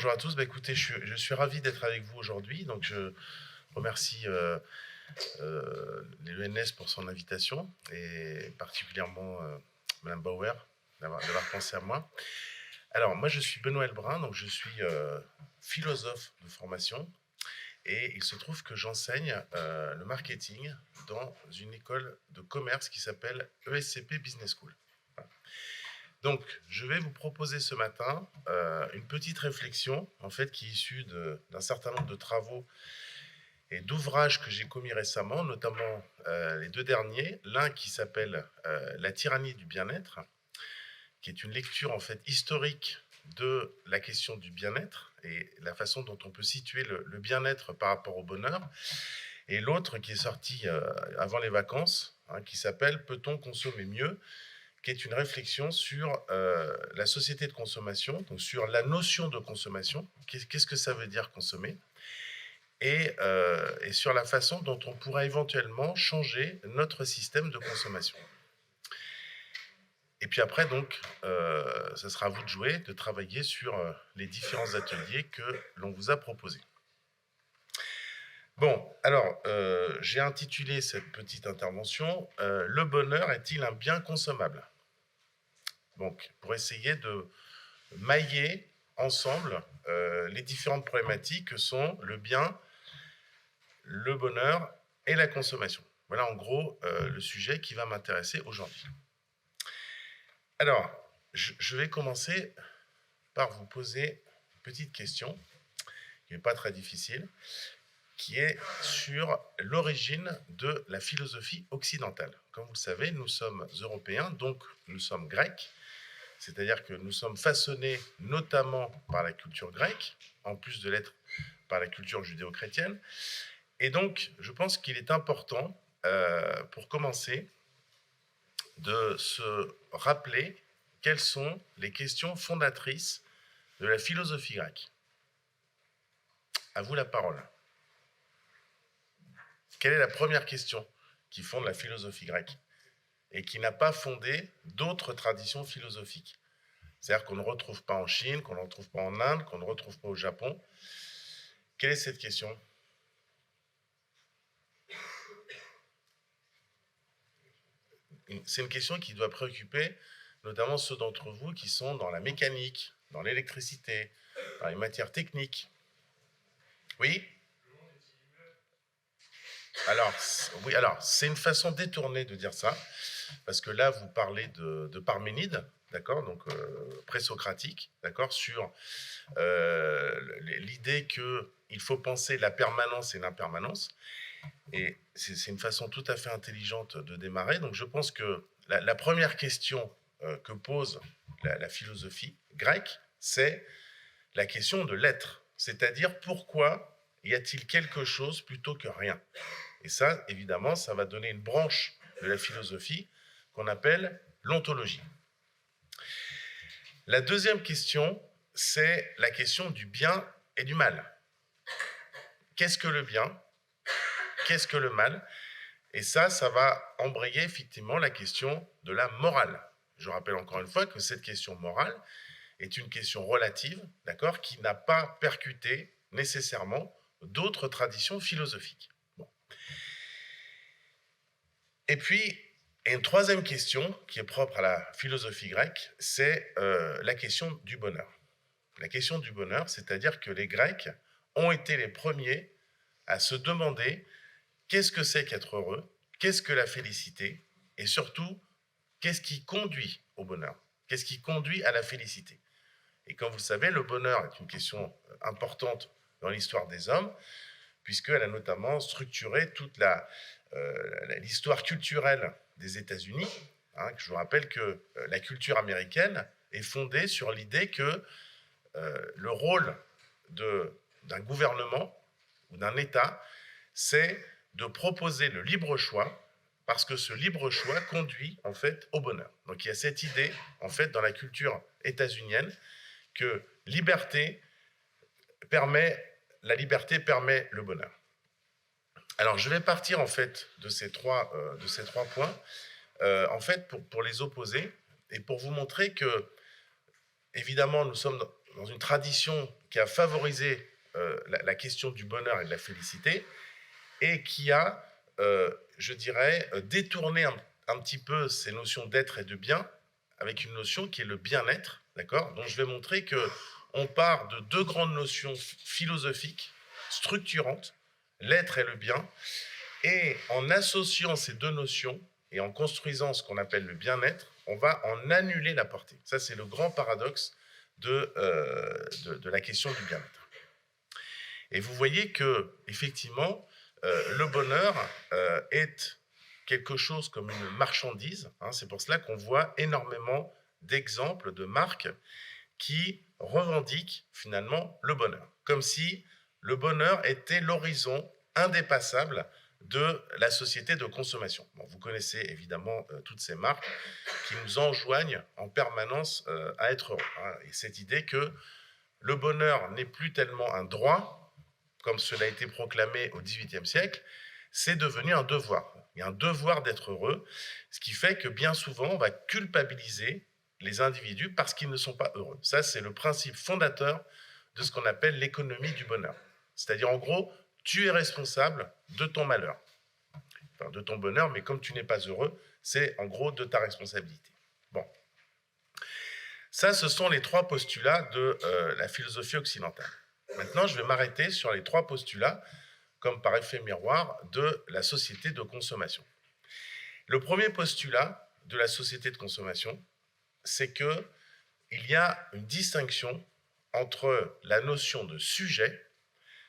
bonjour à tous. Bah, écoutez, je suis ravi d'être avec vous aujourd'hui. Donc, je remercie l'ENS pour son invitation et particulièrement Madame Bauer d'avoir pensé à moi. Alors, moi, je suis Benoît Elbrun, donc je suis philosophe de formation et il se trouve que j'enseigne le marketing dans une école de commerce qui s'appelle ESCP Business School. Voilà. Donc, je vais vous proposer ce matin une petite réflexion, en fait, qui est issue d'un certain nombre de travaux et d'ouvrages que j'ai commis récemment, notamment les deux derniers. L'un qui s'appelle La tyrannie du bien-être, qui est une lecture, en fait, historique de la question du bien-être et la façon dont on peut situer le bien-être par rapport au bonheur. Et l'autre qui est sorti avant les vacances, qui s'appelle Peut-on consommer mieux ? Qui est une réflexion sur la société de consommation, donc sur la notion de consommation, qu'est-ce que ça veut dire consommer, et sur la façon dont on pourrait éventuellement changer notre système de consommation. Et puis après, donc, ça sera à vous de jouer, de travailler sur les différents ateliers que l'on vous a proposés. Bon, alors, j'ai intitulé cette petite intervention « Le bonheur est-il un bien consommable ?» Donc, pour essayer de mailler ensemble les différentes problématiques que sont le bien, le bonheur et la consommation. Voilà en gros le sujet qui va m'intéresser aujourd'hui. Alors, je vais commencer par vous poser une petite question, qui n'est pas très difficile, qui est sur l'origine de la philosophie occidentale. Comme vous le savez, nous sommes européens, donc nous sommes grecs, c'est-à-dire que nous sommes façonnés notamment par la culture grecque, en plus de l'être par la culture judéo-chrétienne. Et donc, je pense qu'il est important, pour commencer, de se rappeler quelles sont les questions fondatrices de la philosophie grecque. À vous la parole. Quelle est la première question qui fonde la philosophie grecque et qui n'a pas fondé d'autres traditions philosophiques? C'est-à-dire qu'on ne retrouve pas en Chine, qu'on ne retrouve pas en Inde, qu'on ne retrouve pas au Japon. Quelle est cette question? C'est une question qui doit préoccuper notamment ceux d'entre vous qui sont dans la mécanique, dans l'électricité, dans les matières techniques. Oui? Alors, oui, alors, c'est une façon détournée de dire ça, parce que là, vous parlez de Parménide, d'accord, donc présocratique, d'accord, sur l'idée qu'il faut penser la permanence et l'impermanence. Et c'est une façon tout à fait intelligente de démarrer. Donc je pense que la première question que pose la philosophie grecque, c'est la question de l'être. C'est-à-dire pourquoi y a-t-il quelque chose plutôt que rien? Et ça, évidemment, ça va donner une branche de la philosophie qu'on appelle l'ontologie. La deuxième question, c'est la question du bien et du mal. Qu'est-ce que le bien? Qu'est-ce que le mal? Et ça va embrayer effectivement la question de la morale. Je rappelle encore une fois que cette question morale est une question relative, d'accord, qui n'a pas percuté nécessairement d'autres traditions philosophiques. Bon. Et puis, une troisième question qui est propre à la philosophie grecque, c'est la question du bonheur. La question du bonheur, c'est-à-dire que les Grecs ont été les premiers à se demander qu'est-ce que c'est qu'être heureux, qu'est-ce que la félicité, et surtout, qu'est-ce qui conduit au bonheur, qu'est-ce qui conduit à la félicité. Et comme vous le savez, le bonheur est une question importante dans l'histoire des hommes, puisqu'elle a notamment structuré toute l'histoire culturelle des États-Unis. Je vous rappelle que la culture américaine est fondée sur l'idée que le rôle d'un gouvernement ou d'un État, c'est de proposer le libre choix, parce que ce libre choix conduit en fait au bonheur. Donc il y a cette idée en fait dans la culture états-unienne que la liberté permet le bonheur. Alors je vais partir en fait de ces trois points, en fait pour les opposer et pour vous montrer que évidemment nous sommes dans une tradition qui a favorisé la question du bonheur et de la félicité, et qui a, je dirais, détourné un petit peu ces notions d'être et de bien, avec une notion qui est le bien-être, d'accord? Donc je vais montrer qu'on part de deux grandes notions philosophiques, structurantes, l'être et le bien, et en associant ces deux notions, et en construisant ce qu'on appelle le bien-être, on va en annuler la portée. Ça, c'est le grand paradoxe de la question du bien-être. Et vous voyez que, effectivement, le bonheur est quelque chose comme une marchandise. Hein, c'est pour cela qu'on voit énormément d'exemples de marques qui revendiquent finalement le bonheur, comme si le bonheur était l'horizon indépassable de la société de consommation. Bon, vous connaissez évidemment toutes ces marques qui nous enjoignent en permanence à être heureux. Hein, et cette idée que le bonheur n'est plus tellement un droit, comme cela a été proclamé au XVIIIe siècle, c'est devenu un devoir. Il y a un devoir d'être heureux, ce qui fait que bien souvent, on va culpabiliser les individus parce qu'ils ne sont pas heureux. Ça, c'est le principe fondateur de ce qu'on appelle l'économie du bonheur. C'est-à-dire, en gros, tu es responsable de ton malheur, enfin de ton bonheur, mais comme tu n'es pas heureux, c'est en gros de ta responsabilité. Bon. Ça, ce sont les trois postulats de la philosophie occidentale. Maintenant, je vais m'arrêter sur les trois postulats, comme par effet miroir, de la société de consommation. Le premier postulat de la société de consommation, c'est qu'il y a une distinction entre la notion de sujet,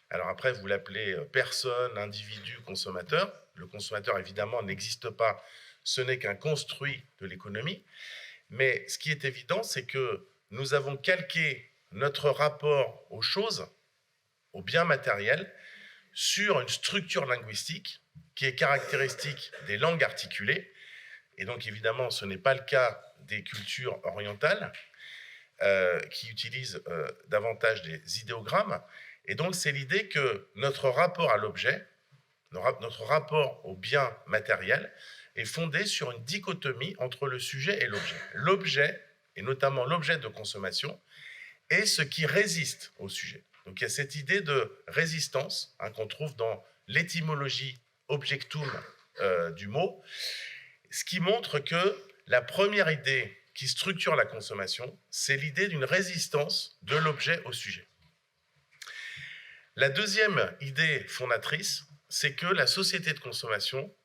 alors après vous l'appelez personne, individu, consommateur, le consommateur évidemment n'existe pas, ce n'est qu'un construit de l'économie, mais ce qui est évident, c'est que nous avons calqué notre rapport aux choses, aux biens matériels, sur une structure linguistique qui est caractéristique des langues articulées. Et donc, évidemment, ce n'est pas le cas des cultures orientales qui utilisent davantage des idéogrammes. Et donc, c'est l'idée que notre rapport à l'objet, notre rapport au bien matériel, est fondé sur une dichotomie entre le sujet et l'objet. L'objet, et notamment l'objet de consommation, est ce qui résiste au sujet. Donc il y a cette idée de résistance qu'on trouve dans l'étymologie objectum du mot, ce qui montre que la première idée qui structure la consommation, c'est l'idée d'une résistance de l'objet au sujet. La deuxième idée fondatrice, c'est que la société de consommation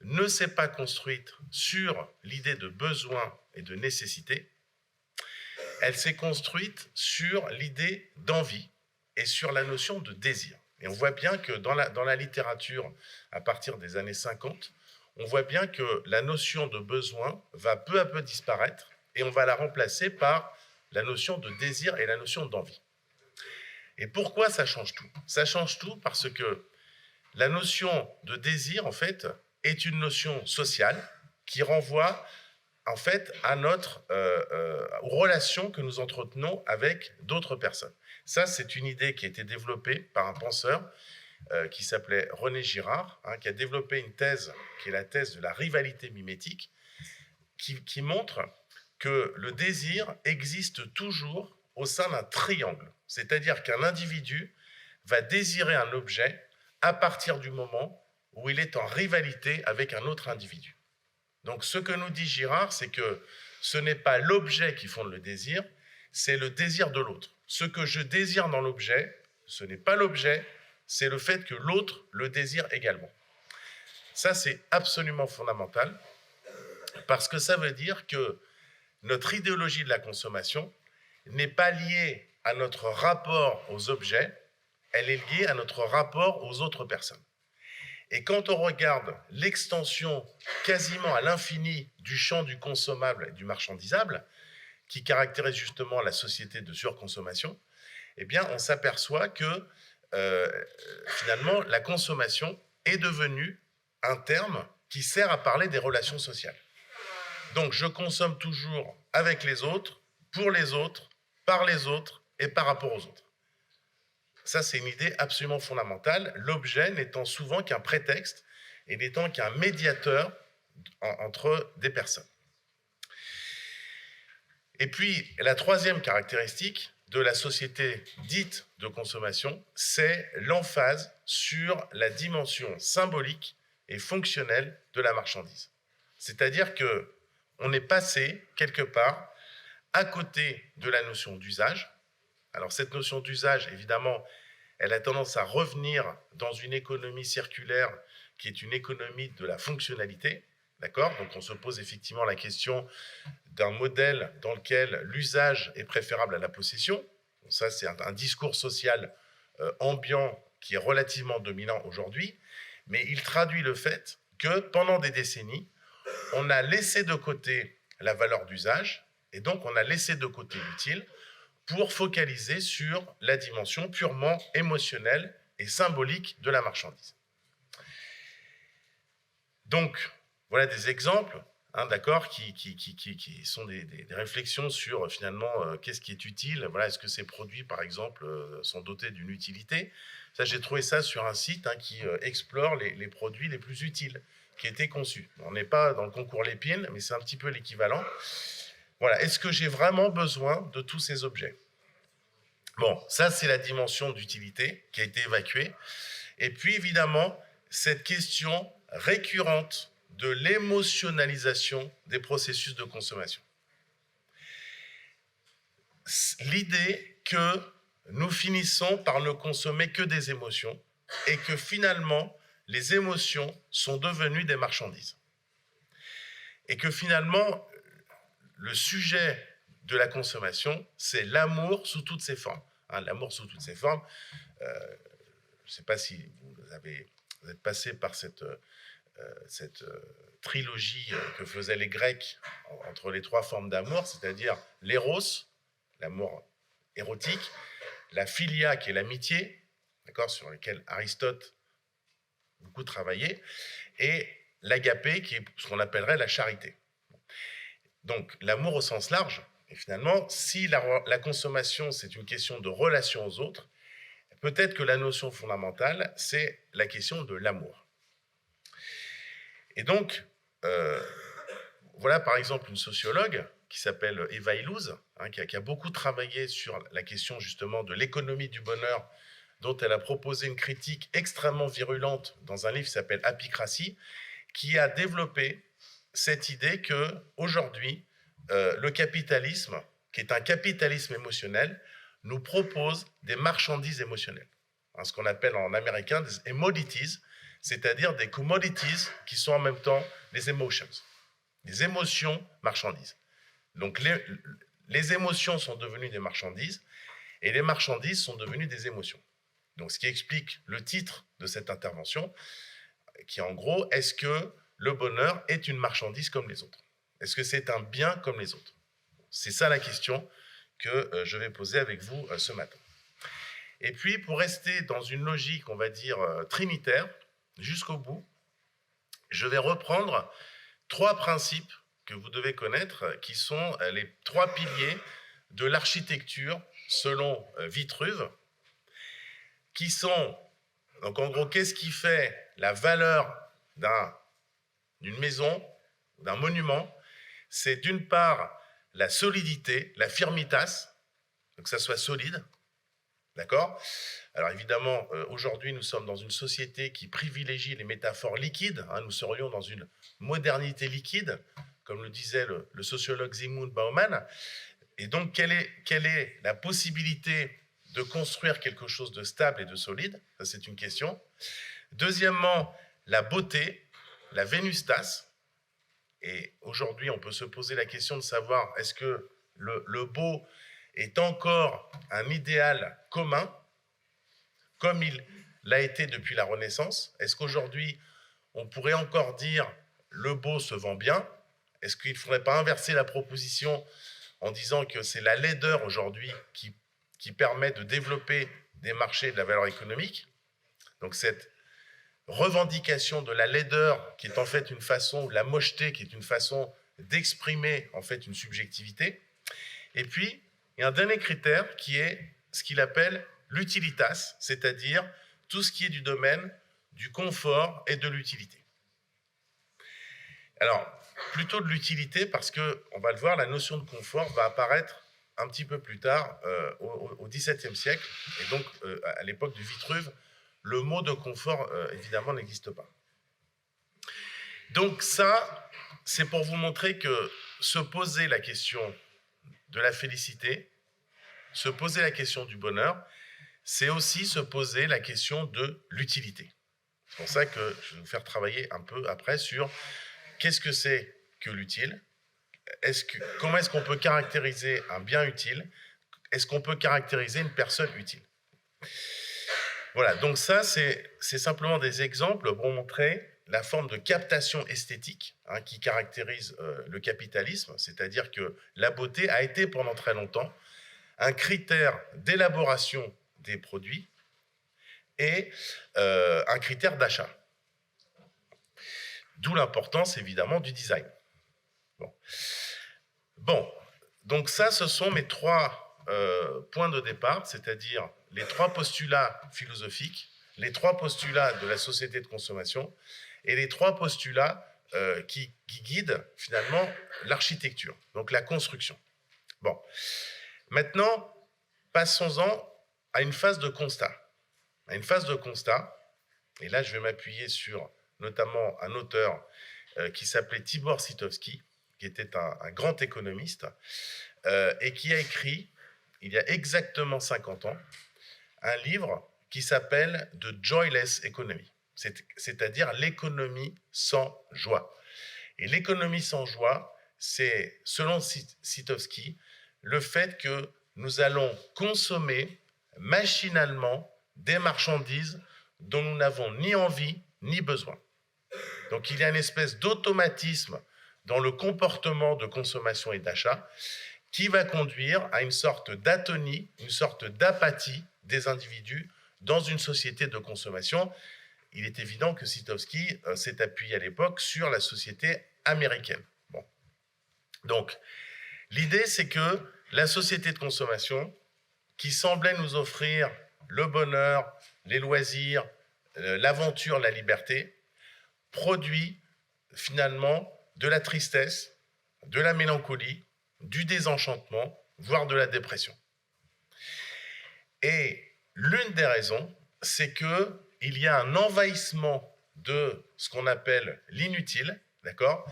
ne s'est pas construite sur l'idée de besoin et de nécessité, elle s'est construite sur l'idée d'envie et sur la notion de désir. Et on voit bien que dans la littérature, à partir des années 50, on voit bien que la notion de besoin va peu à peu disparaître et on va la remplacer par la notion de désir et la notion d'envie. Et pourquoi ça change tout? Ça change tout parce que la notion de désir, en fait, est une notion sociale qui renvoie en fait aux relations que nous entretenons avec d'autres personnes. Ça, c'est une idée qui a été développée par un penseur qui s'appelait René Girard, qui a développé une thèse qui est la thèse de la rivalité mimétique, qui montre que le désir existe toujours au sein d'un triangle. C'est-à-dire qu'un individu va désirer un objet à partir du moment où il est en rivalité avec un autre individu. Donc ce que nous dit Girard, c'est que ce n'est pas l'objet qui fonde le désir, c'est le désir de l'autre. Ce que je désire dans l'objet, ce n'est pas l'objet, c'est le fait que l'autre le désire également. Ça, c'est absolument fondamental, parce que ça veut dire que notre idéologie de la consommation n'est pas liée à notre rapport aux objets, elle est liée à notre rapport aux autres personnes. Et quand on regarde l'extension quasiment à l'infini du champ du consommable et du marchandisable, qui caractérise justement la société de surconsommation, eh bien, on s'aperçoit que finalement, la consommation est devenue un terme qui sert à parler des relations sociales. Donc, je consomme toujours avec les autres, pour les autres, par les autres et par rapport aux autres. Ça, c'est une idée absolument fondamentale, l'objet n'étant souvent qu'un prétexte et n'étant qu'un médiateur entre des personnes. Et puis, la troisième caractéristique de la société dite de consommation, c'est l'emphase sur la dimension symbolique et fonctionnelle de la marchandise. C'est-à-dire qu'on est passé, quelque part, à côté de la notion d'usage. Alors cette notion d'usage, évidemment, elle a tendance à revenir dans une économie circulaire qui est une économie de la fonctionnalité. D'accord ? Donc on se pose effectivement la question d'un modèle dans lequel l'usage est préférable à la possession. Donc ça, c'est un discours social ambiant qui est relativement dominant aujourd'hui, mais il traduit le fait que pendant des décennies, on a laissé de côté la valeur d'usage et donc on a laissé de côté l'utile pour focaliser sur la dimension purement émotionnelle et symbolique de la marchandise. Donc, voilà des exemples, d'accord, qui sont des réflexions sur finalement qu'est-ce qui est utile. Voilà, est-ce que ces produits, par exemple, sont dotés d'une utilité? Ça, j'ai trouvé ça sur un site qui explore les produits les plus utiles qui étaient conçus. On n'est pas dans le concours Lépine, mais c'est un petit peu l'équivalent. Voilà, est-ce que j'ai vraiment besoin de tous ces objets? Bon, ça, c'est la dimension d'utilité qui a été évacuée. Et puis, évidemment, cette question récurrente de l'émotionnalisation des processus de consommation. L'idée que nous finissons par ne consommer que des émotions et que finalement, les émotions sont devenues des marchandises. Et que finalement, le sujet de la consommation, c'est l'amour sous toutes ses formes. L'amour sous toutes ses formes, je ne sais pas si vous êtes passé par cette trilogie que faisaient les Grecs entre les trois formes d'amour, c'est-à-dire l'éros, l'amour érotique, la philia, qui est l'amitié, d'accord, sur laquelle Aristote a beaucoup travaillé, et l'agapé, qui est ce qu'on appellerait la charité. Donc, l'amour au sens large, et finalement, si la consommation, c'est une question de relation aux autres, peut-être que la notion fondamentale, c'est la question de l'amour. Et donc, voilà par exemple une sociologue qui s'appelle Eva Illouz, qui a beaucoup travaillé sur la question justement de l'économie du bonheur, dont elle a proposé une critique extrêmement virulente dans un livre qui s'appelle Apicratie, qui a développé cette idée qu'aujourd'hui, le capitalisme, qui est un capitalisme émotionnel, nous propose des marchandises émotionnelles. Ce qu'on appelle en américain des commodities, c'est-à-dire des commodities qui sont en même temps des emotions, des émotions marchandises. Donc les émotions sont devenues des marchandises et les marchandises sont devenues des émotions. Donc ce qui explique le titre de cette intervention, qui est en gros, est-ce que le bonheur est une marchandise comme les autres? Est-ce que c'est un bien comme les autres? C'est ça la question que je vais poser avec vous ce matin. Et puis, pour rester dans une logique, on va dire, trinitaire, jusqu'au bout, je vais reprendre trois principes que vous devez connaître, qui sont les trois piliers de l'architecture selon Vitruve, qui sont, donc en gros, qu'est-ce qui fait la valeur d'une maison, d'un monument? C'est d'une part la solidité, la firmitas, donc que ça soit solide, d'accord? Alors évidemment, aujourd'hui, nous sommes dans une société qui privilégie les métaphores liquides. Nous serions dans une modernité liquide, comme le disait le sociologue Zygmunt Bauman. Et donc, quelle est la possibilité de construire quelque chose de stable et de solide? Ça, c'est une question. Deuxièmement, la beauté, la vénustas. Et aujourd'hui, on peut se poser la question de savoir est-ce que le beau est encore un idéal commun, comme il l'a été depuis la Renaissance? Est-ce qu'aujourd'hui, on pourrait encore dire le beau se vend bien? Est-ce qu'il ne faudrait pas inverser la proposition en disant que c'est la laideur aujourd'hui qui permet de développer des marchés de la valeur économique? Donc cette revendication de la laideur qui est en fait une façon, ou la mocheté qui est une façon d'exprimer en fait une subjectivité. Et puis, il y a un dernier critère qui est ce qu'il appelle l'utilitas, c'est-à-dire tout ce qui est du domaine du confort et de l'utilité. Alors, plutôt de l'utilité parce que, on va le voir, la notion de confort va apparaître un petit peu plus tard, au XVIIe siècle, et donc à l'époque du Vitruve, le mot de confort, évidemment, n'existe pas. Donc ça, c'est pour vous montrer que se poser la question de la félicité, se poser la question du bonheur, c'est aussi se poser la question de l'utilité. C'est pour ça que je vais vous faire travailler un peu après sur qu'est-ce que c'est que l'utile, comment est-ce qu'on peut caractériser un bien utile, est-ce qu'on peut caractériser une personne utile. Voilà, donc ça, c'est simplement des exemples pour montrer la forme de captation esthétique qui caractérise le capitalisme, c'est-à-dire que la beauté a été pendant très longtemps un critère d'élaboration des produits et un critère d'achat. D'où l'importance, évidemment, du design. Bon, donc ça, ce sont mes 3 points de départ, c'est-à-dire les 3 postulats philosophiques, les 3 postulats de la société de consommation et les 3 postulats qui guident finalement l'architecture, donc la construction. Bon, maintenant, passons-en à une phase de constat. À une phase de constat, et là je vais m'appuyer sur notamment un auteur qui s'appelait Tibor Sitowski, qui était un grand économiste, et qui a écrit, il y a exactement 50 ans, un livre qui s'appelle « The Joyless Economy », c'est-à-dire l'économie sans joie. Et l'économie sans joie, c'est, selon Sitowski, le fait que nous allons consommer machinalement des marchandises dont nous n'avons ni envie ni besoin. Donc il y a une espèce d'automatisme dans le comportement de consommation et d'achat qui va conduire à une sorte d'atonie, une sorte d'apathie des individus dans une société de consommation. Il est évident que Sitowski s'est appuyé à l'époque sur la société américaine. Bon. Donc, l'idée, c'est que la société de consommation, qui semblait nous offrir le bonheur, les loisirs, l'aventure, la liberté, produit finalement de la tristesse, de la mélancolie, du désenchantement, voire de la dépression. Et l'une des raisons, c'est qu'il y a un envahissement de ce qu'on appelle l'inutile, d'accord ?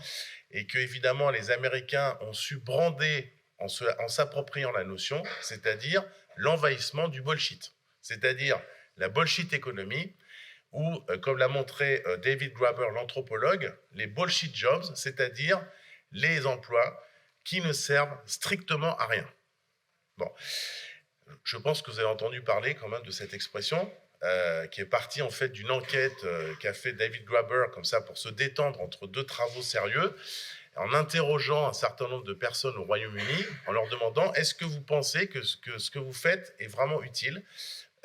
Et que, évidemment, les Américains ont su brander en s'appropriant la notion, c'est-à-dire l'envahissement du bullshit, c'est-à-dire la bullshit économie, ou, comme l'a montré David Graeber, l'anthropologue, les bullshit jobs, c'est-à-dire les emplois qui ne servent strictement à rien. Bon, je pense que vous avez entendu parler quand même de cette expression, qui est partie en fait d'une enquête qu'a fait David Graeber, comme ça, pour se détendre entre 2 travaux sérieux, en interrogeant un certain nombre de personnes au Royaume-Uni, en leur demandant « Est-ce que vous pensez que ce que vous faites est vraiment utile ?»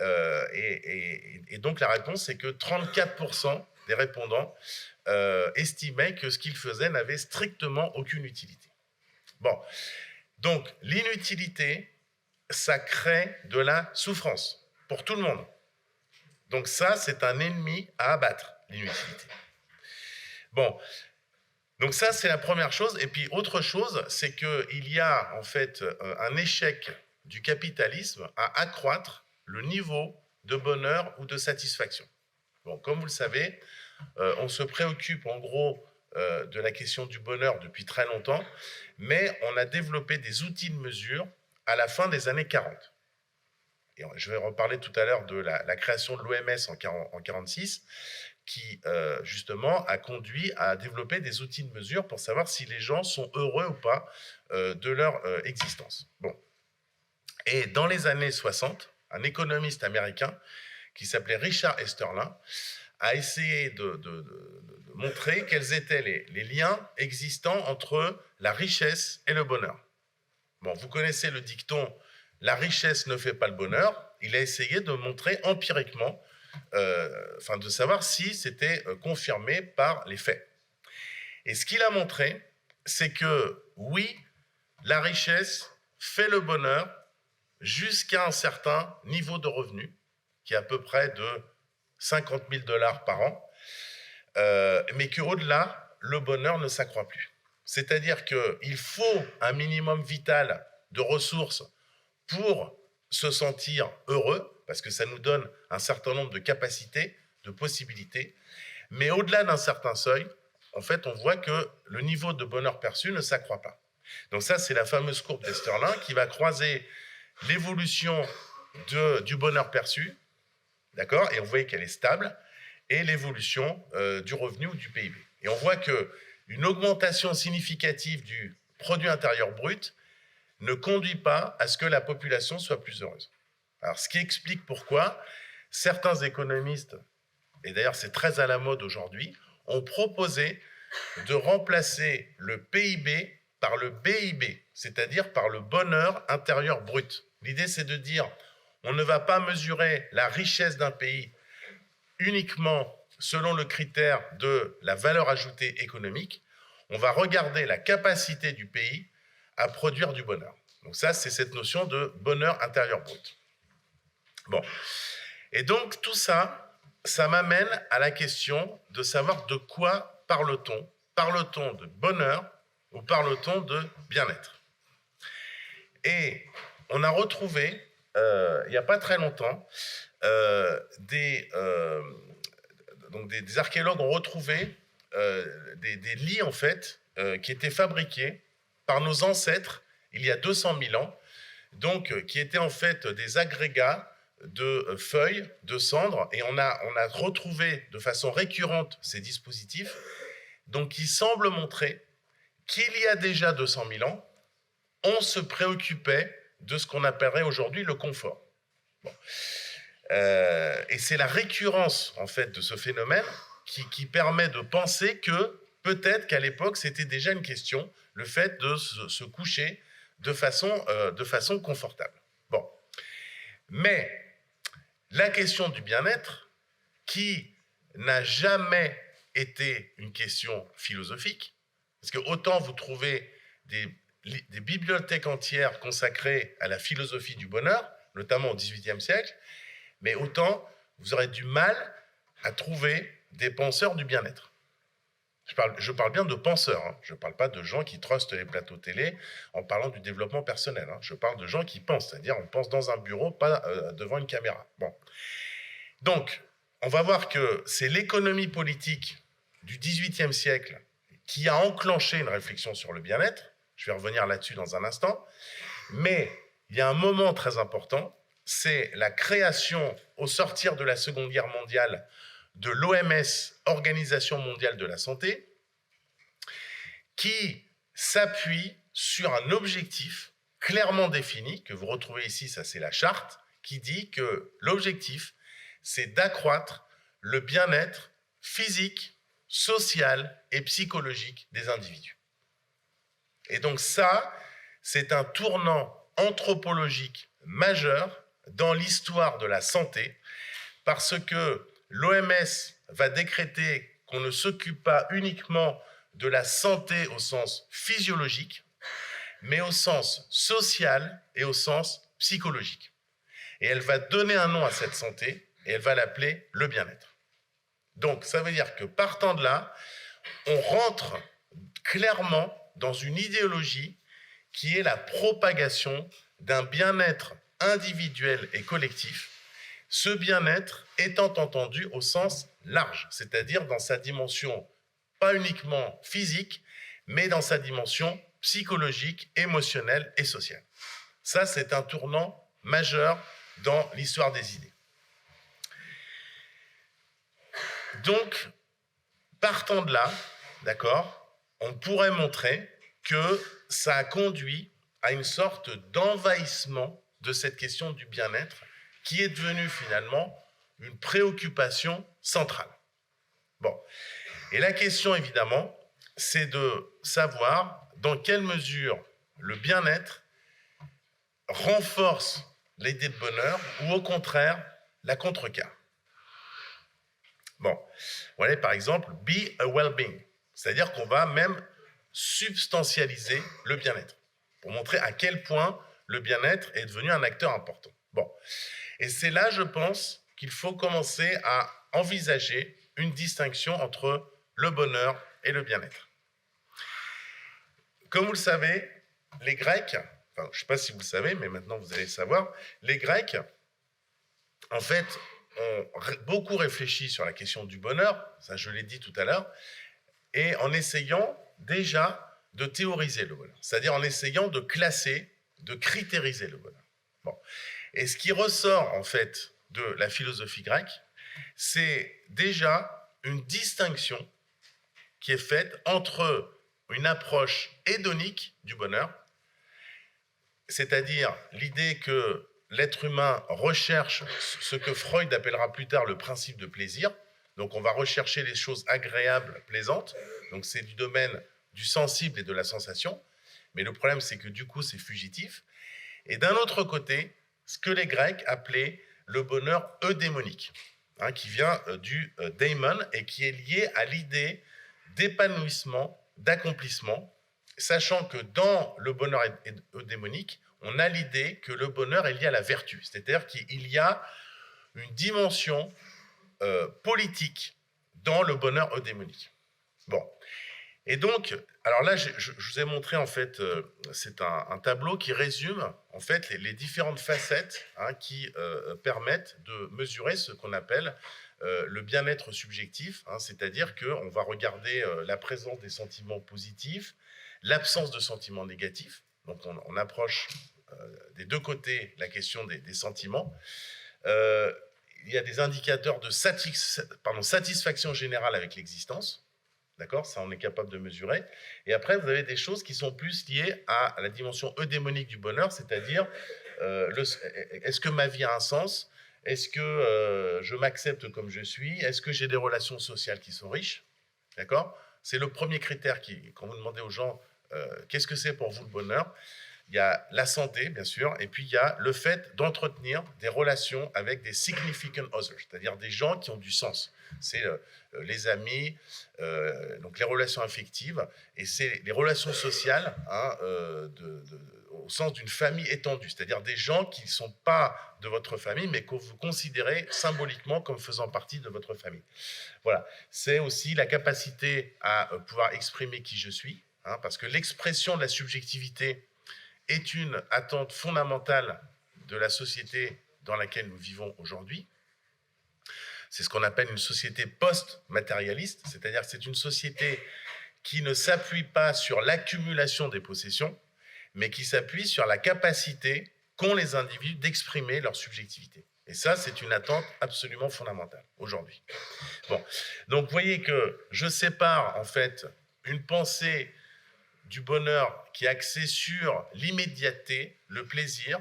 Et donc la réponse, c'est que 34% des répondants estimaient que ce qu'ils faisaient n'avait strictement aucune utilité. Bon, donc l'inutilité, ça crée de la souffrance pour tout le monde. Donc ça, c'est un ennemi à abattre, l'inutilité. Bon, donc ça, c'est la première chose. Et puis autre chose, c'est qu'il y a en fait un échec du capitalisme à accroître le niveau de bonheur ou de satisfaction. Bon, comme vous le savez, on se préoccupe en gros de la question du bonheur depuis très longtemps, mais on a développé des outils de mesure à la fin des années 40. Et je vais reparler tout à l'heure de la création de l'OMS en 1946, qui justement a conduit à développer des outils de mesure pour savoir si les gens sont heureux ou pas de leur existence. Bon. Et dans les années 60, un économiste américain qui s'appelait Richard Easterlin a essayé de montrer quels étaient les liens existants entre la richesse et le bonheur. Bon, vous connaissez le dicton « la richesse ne fait pas le bonheur ». Il a essayé de montrer empiriquement, de savoir si c'était confirmé par les faits. Et ce qu'il a montré, c'est que oui, la richesse fait le bonheur jusqu'à un certain niveau de revenu, qui est à peu près de 50 000 $ par an, mais qu'au-delà, le bonheur ne s'accroît plus. C'est-à-dire qu'il faut un minimum vital de ressources pour se sentir heureux, parce que ça nous donne un certain nombre de capacités, de possibilités. Mais au-delà d'un certain seuil, en fait, on voit que le niveau de bonheur perçu ne s'accroît pas. Donc ça, c'est la fameuse courbe d'Esterlin qui va croiser l'évolution du bonheur perçu, d'accord, et on voit qu'elle est stable, et l'évolution du revenu ou du PIB. Et on voit qu'une augmentation significative du produit intérieur brut ne conduit pas à ce que la population soit plus heureuse. Alors, ce qui explique pourquoi certains économistes, et d'ailleurs c'est très à la mode aujourd'hui, ont proposé de remplacer le PIB par le BIB, c'est-à-dire par le bonheur intérieur brut. L'idée, c'est de dire, on ne va pas mesurer la richesse d'un pays uniquement selon le critère de la valeur ajoutée économique, on va regarder la capacité du pays à produire du bonheur. Donc ça, c'est cette notion de bonheur intérieur brut. Bon. Et donc, tout ça, ça m'amène à la question de savoir de quoi parle-t-on. Parle-t-on de bonheur ou parle-t-on de bien-être? Et on a retrouvé, il n'y a pas très longtemps, des archéologues ont retrouvé des lits, en fait, qui étaient fabriqués par nos ancêtres il y a 200 000 ans, donc qui étaient en fait des agrégats de feuilles, de cendres, et on a retrouvé de façon récurrente ces dispositifs, donc qui semblent montrer qu'il y a déjà 200 000 ans, on se préoccupait de ce qu'on appellerait aujourd'hui le confort. Bon. Et c'est la récurrence, en fait, de ce phénomène qui permet de penser que peut-être qu'à l'époque, c'était déjà une question, le fait de se coucher de façon confortable. Bon. Mais la question du bien-être, qui n'a jamais été une question philosophique, parce que autant vous trouvez des bibliothèques entières consacrées à la philosophie du bonheur, notamment au XVIIIe siècle, mais autant vous aurez du mal à trouver des penseurs du bien-être. Je parle bien de penseurs, hein. Je ne parle pas de gens qui trustent les plateaux télé en parlant du développement personnel. Hein. Je parle de gens qui pensent, c'est-à-dire on pense dans un bureau, pas devant une caméra. Bon. Donc, on va voir que c'est l'économie politique du XVIIIe siècle qui a enclenché une réflexion sur le bien-être. Je vais revenir là-dessus dans un instant. Mais il y a un moment très important, c'est la création, au sortir de la Seconde Guerre mondiale, de l'OMS, Organisation mondiale de la santé, qui s'appuie sur un objectif clairement défini, que vous retrouvez ici, ça c'est la charte, qui dit que l'objectif, c'est d'accroître le bien-être physique, social et psychologique des individus. Et donc ça, c'est un tournant anthropologique majeur dans l'histoire de la santé, parce que l'OMS va décréter qu'on ne s'occupe pas uniquement de la santé au sens physiologique, mais au sens social et au sens psychologique. Et elle va donner un nom à cette santé, et elle va l'appeler le bien-être. Donc, ça veut dire que partant de là, on rentre clairement dans une idéologie qui est la propagation d'un bien-être individuel et collectif, ce bien-être étant entendu au sens large, c'est-à-dire dans sa dimension pas uniquement physique, mais dans sa dimension psychologique, émotionnelle et sociale. Ça, c'est un tournant majeur dans l'histoire des idées. Donc, partant de là, d'accord, on pourrait montrer que ça a conduit à une sorte d'envahissement de cette question du bien-être qui est devenue finalement une préoccupation centrale. Bon, et la question évidemment, c'est de savoir dans quelle mesure le bien-être renforce l'idée de bonheur ou au contraire la contrecarre. Bon, voilà par exemple « be a well-being », c'est-à-dire qu'on va même substantialiser le bien-être pour montrer à quel point le bien-être est devenu un acteur important. Bon, et c'est là, je pense, qu'il faut commencer à envisager une distinction entre le bonheur et le bien-être. Comme vous le savez, les Grecs, enfin, je ne sais pas si vous le savez, mais maintenant vous allez le savoir, les Grecs, en fait, ont beaucoup réfléchi sur la question du bonheur, ça je l'ai dit tout à l'heure, et en essayant déjà de théoriser le bonheur, c'est-à-dire en essayant de classer, de critériser le bonheur. Bon. Et ce qui ressort en fait de la philosophie grecque, c'est déjà une distinction qui est faite entre une approche hédonique du bonheur, c'est-à-dire l'idée que l'être humain recherche ce que Freud appellera plus tard le principe de plaisir. Donc on va rechercher les choses agréables, plaisantes. Donc c'est du domaine du sensible et de la sensation. Mais le problème, c'est que du coup, c'est fugitif. Et d'un autre côté, ce que les Grecs appelaient le bonheur eudémonique, hein, qui vient du daimon et qui est lié à l'idée d'épanouissement, d'accomplissement, sachant que dans le bonheur eudémonique, on a l'idée que le bonheur est lié à la vertu, c'est-à-dire qu'il y a une dimension politique dans le bonheur eudémonique. Bon. Et donc, alors là, je vous ai montré, en fait, c'est un tableau qui résume, en fait, les différentes facettes, hein, qui permettent de mesurer ce qu'on appelle le bien-être subjectif, hein, c'est-à-dire qu'on va regarder la présence des sentiments positifs, l'absence de sentiments négatifs, donc on approche des deux côtés la question des sentiments. Il y a des indicateurs de satisfaction générale avec l'existence. D'accord, ça, on est capable de mesurer. Et après, vous avez des choses qui sont plus liées à la dimension eudémonique du bonheur, c'est-à-dire est-ce que ma vie a un sens? Est-ce que je m'accepte comme je suis? Est-ce que j'ai des relations sociales qui sont riches? D'accord? C'est le premier critère quand vous demandez aux gens qu'est-ce que c'est pour vous le bonheur? Il y a la santé, bien sûr, et puis il y a le fait d'entretenir des relations avec des significant others, c'est-à-dire des gens qui ont du sens. C'est les amis, donc les relations affectives, et c'est les relations sociales, hein, au sens d'une famille étendue, c'est-à-dire des gens qui ne sont pas de votre famille, mais que vous considérez symboliquement comme faisant partie de votre famille. Voilà. C'est aussi la capacité à pouvoir exprimer qui je suis, hein, parce que l'expression de la subjectivité est une attente fondamentale de la société dans laquelle nous vivons aujourd'hui. C'est ce qu'on appelle une société post-matérialiste, c'est-à-dire que c'est une société qui ne s'appuie pas sur l'accumulation des possessions, mais qui s'appuie sur la capacité qu'ont les individus d'exprimer leur subjectivité. Et ça, c'est une attente absolument fondamentale aujourd'hui. Bon, donc vous voyez que je sépare en fait une pensée du bonheur qui est axé sur l'immédiateté, le plaisir,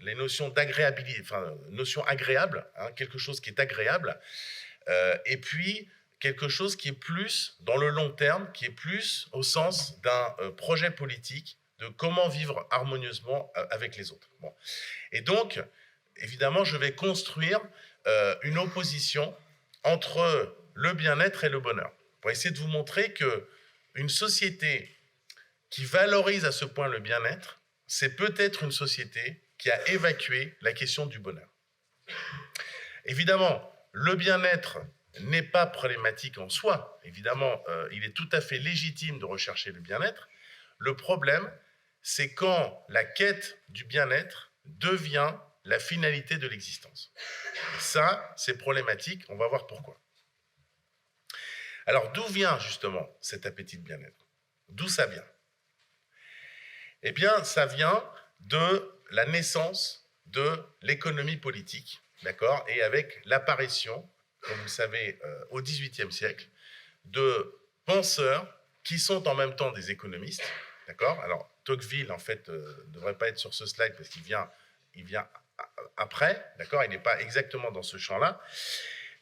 les notions d'agréabilité, enfin, notions agréables, hein, quelque chose qui est agréable, et puis quelque chose qui est plus dans le long terme, qui est plus au sens d'un projet politique, de comment vivre harmonieusement avec les autres. Bon. Et donc, évidemment, je vais construire une opposition entre le bien-être et le bonheur, pour essayer de vous montrer qu'une société qui valorise à ce point le bien-être, c'est peut-être une société qui a évacué la question du bonheur. Évidemment, le bien-être n'est pas problématique en soi. Évidemment, il est tout à fait légitime de rechercher le bien-être. Le problème, c'est quand la quête du bien-être devient la finalité de l'existence. Ça, c'est problématique, on va voir pourquoi. Alors, d'où vient justement cet appétit de bien-être? D'où ça vient? Eh bien, ça vient de la naissance de l'économie politique, d'accord, et avec l'apparition, comme vous le savez, au XVIIIe siècle, de penseurs qui sont en même temps des économistes, d'accord. Alors, Tocqueville, en fait, ne devrait pas être sur ce slide parce qu'il vient après, d'accord, il n'est pas exactement dans ce champ-là,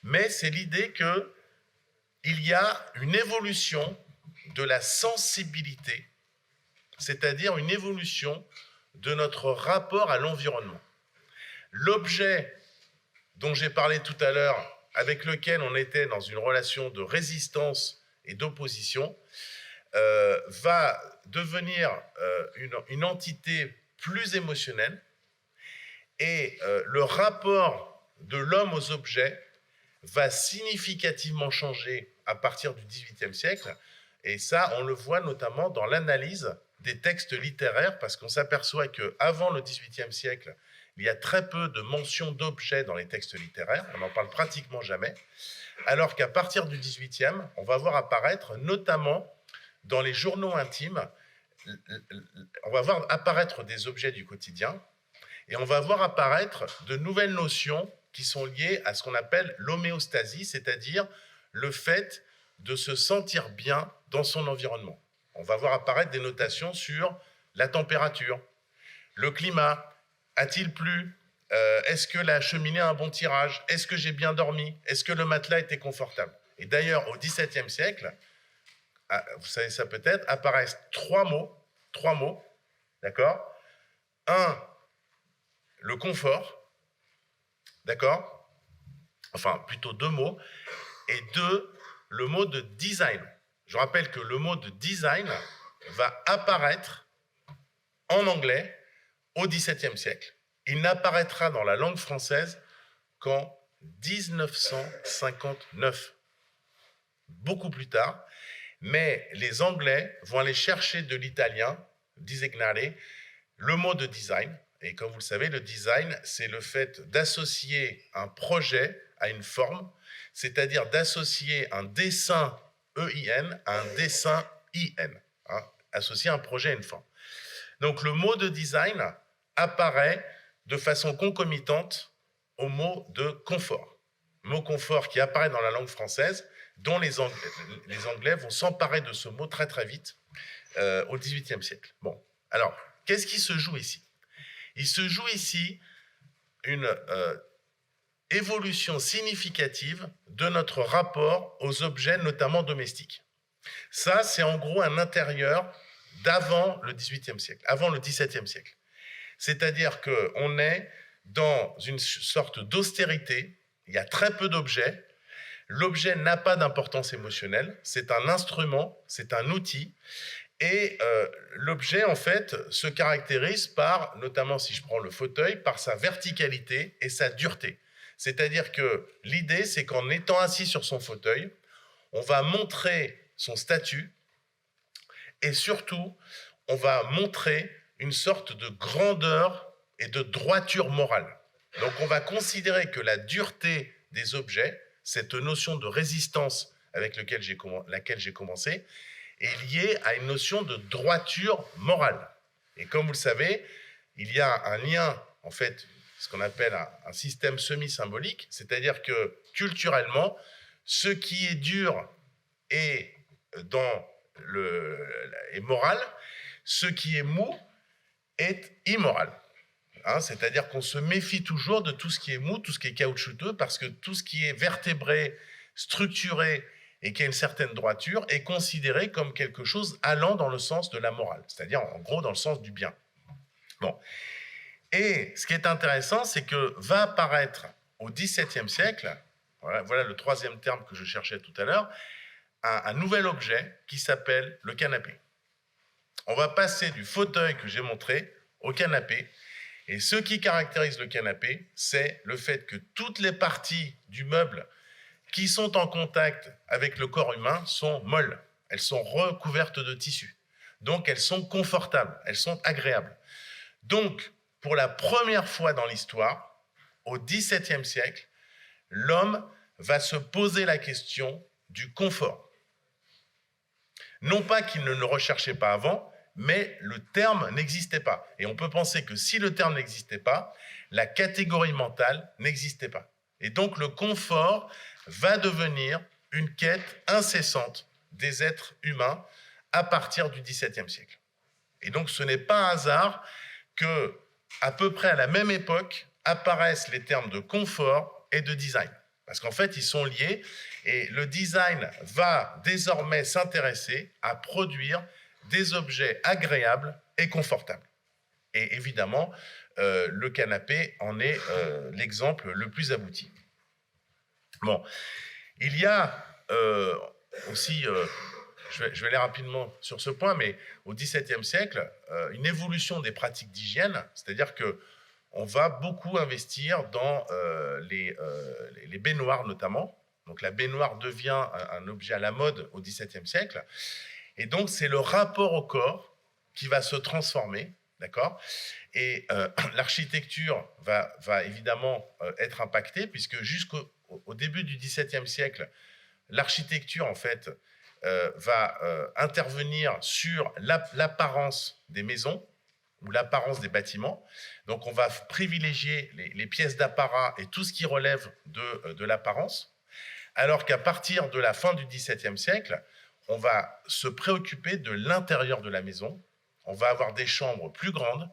mais c'est l'idée qu'il y a une évolution de la sensibilité, c'est-à-dire une évolution de notre rapport à l'environnement. L'objet dont j'ai parlé tout à l'heure, avec lequel on était dans une relation de résistance et d'opposition, va devenir une entité plus émotionnelle, et le rapport de l'homme aux objets va significativement changer à partir du XVIIIe siècle, et ça, on le voit notamment dans l'analyse, des textes littéraires, parce qu'on s'aperçoit qu'avant le XVIIIe siècle, il y a très peu de mentions d'objets dans les textes littéraires, on n'en parle pratiquement jamais, alors qu'à partir du XVIIIe, on va voir apparaître, notamment dans les journaux intimes, on va voir apparaître des objets du quotidien, et on va voir apparaître de nouvelles notions qui sont liées à ce qu'on appelle l'homéostasie, c'est-à-dire le fait de se sentir bien dans son environnement. On va voir apparaître des notations sur la température, le climat, a-t-il plu, est-ce que la cheminée a un bon tirage, est-ce que j'ai bien dormi, est-ce que le matelas était confortable. Et d'ailleurs, au XVIIe siècle, vous savez ça peut-être, apparaissent trois mots, d'accord. Un, le confort, d'accord, enfin plutôt deux mots, et deux, le mot de design. Je rappelle que le mot de design va apparaître en anglais au XVIIe siècle. Il n'apparaîtra dans la langue française qu'en 1959, beaucoup plus tard, mais les Anglais vont aller chercher de l'italien, disegnare, le mot de design. Et comme vous le savez, le design, c'est le fait d'associer un projet à une forme, c'est-à-dire d'associer un dessin EIN à un dessin IN, hein, associer un projet à une forme. Donc le mot de design apparaît de façon concomitante au mot de confort. Mot confort qui apparaît dans la langue française, dont les Anglais vont s'emparer de ce mot très très vite au XVIIIe siècle. Bon, alors, qu'est-ce qui se joue ici? Il se joue ici une évolution significative de notre rapport aux objets, notamment domestiques. Ça, c'est en gros un intérieur d'avant le XVIIIe siècle, avant le XVIIe siècle. C'est-à-dire qu'on est dans une sorte d'austérité, il y a très peu d'objets, l'objet n'a pas d'importance émotionnelle, c'est un instrument, c'est un outil, et l'objet, en fait, se caractérise par, notamment si je prends le fauteuil, par sa verticalité et sa dureté. C'est-à-dire que l'idée, c'est qu'en étant assis sur son fauteuil, on va montrer son statut et surtout, on va montrer une sorte de grandeur et de droiture morale. Donc on va considérer que la dureté des objets, cette notion de résistance avec laquelle j'ai commencé, est liée à une notion de droiture morale. Et comme vous le savez, il y a un lien, en fait, ce qu'on appelle un système semi-symbolique, c'est-à-dire que culturellement, ce qui est dur est moral, ce qui est mou est immoral. Hein, c'est-à-dire qu'on se méfie toujours de tout ce qui est mou, tout ce qui est caoutchouteux, parce que tout ce qui est vertébré, structuré et qui a une certaine droiture est considéré comme quelque chose allant dans le sens de la morale, c'est-à-dire en gros dans le sens du bien. Bon. Et ce qui est intéressant, c'est que va apparaître au XVIIe siècle, voilà le troisième terme que je cherchais tout à l'heure, un nouvel objet qui s'appelle le canapé. On va passer du fauteuil que j'ai montré au canapé. Et ce qui caractérise le canapé, c'est le fait que toutes les parties du meuble qui sont en contact avec le corps humain sont molles. Elles sont recouvertes de tissu. Donc, elles sont confortables, elles sont agréables. Donc, pour la première fois dans l'histoire, au XVIIe siècle, l'homme va se poser la question du confort. Non pas qu'il ne le recherchait pas avant, mais le terme n'existait pas. Et on peut penser que si le terme n'existait pas, la catégorie mentale n'existait pas. Et donc le confort va devenir une quête incessante des êtres humains à partir du XVIIe siècle. Et donc ce n'est pas un hasard que, à peu près à la même époque, apparaissent les termes de confort et de design. Parce qu'en fait, ils sont liés et le design va désormais s'intéresser à produire des objets agréables et confortables. Et évidemment, le canapé en est l'exemple le plus abouti. Bon, il y a aussi, je vais aller rapidement sur ce point, mais au XVIIe siècle, une évolution des pratiques d'hygiène, c'est-à-dire qu'on va beaucoup investir dans les baignoires notamment. Donc la baignoire devient un objet à la mode au XVIIe siècle. Et donc c'est le rapport au corps qui va se transformer, d'accord? Et l'architecture va évidemment être impactée, puisque jusqu'au début du XVIIe siècle, l'architecture, en fait, va intervenir sur l'apparence des maisons ou l'apparence des bâtiments. Donc, on va privilégier les pièces d'apparat et tout ce qui relève de l'apparence, alors qu'à partir de la fin du XVIIe siècle, on va se préoccuper de l'intérieur de la maison. On va avoir des chambres plus grandes,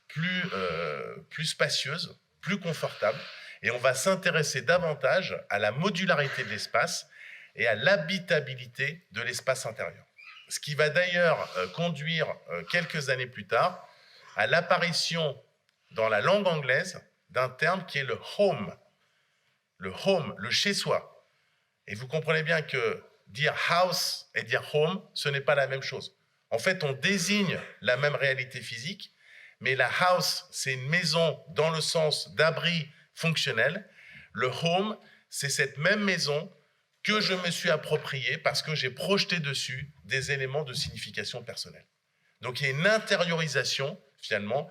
plus spacieuses, plus confortables, et on va s'intéresser davantage à la modularité de l'espace et à l'habitabilité de l'espace intérieur. Ce qui va d'ailleurs conduire quelques années plus tard à l'apparition dans la langue anglaise d'un terme qui est le home, le chez-soi. Et vous comprenez bien que dire house et dire home, ce n'est pas la même chose. En fait, on désigne la même réalité physique, mais la house, c'est une maison dans le sens d'abri fonctionnel. Le home, c'est cette même maison que je me suis appropriée parce que j'ai projeté dessus des éléments de signification personnelle. Donc, il y a une intériorisation, finalement,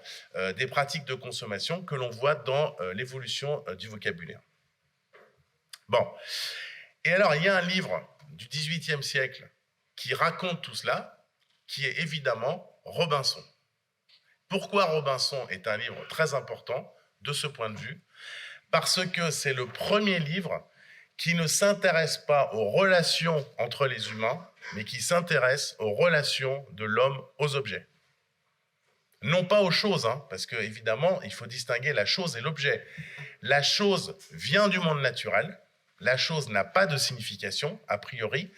des pratiques de consommation que l'on voit dans l'évolution du vocabulaire. Bon. Et alors, il y a un livre du XVIIIe siècle qui raconte tout cela, qui est évidemment Robinson. Pourquoi Robinson est un livre très important de ce point de vue? Parce que c'est le premier livre qui ne s'intéresse pas aux relations entre les humains, mais qui s'intéresse aux relations de l'homme aux objets. Non pas aux choses, parce qu'évidemment, il faut distinguer la chose et l'objet. La chose vient du monde naturel, la chose n'a pas de signification, a priori.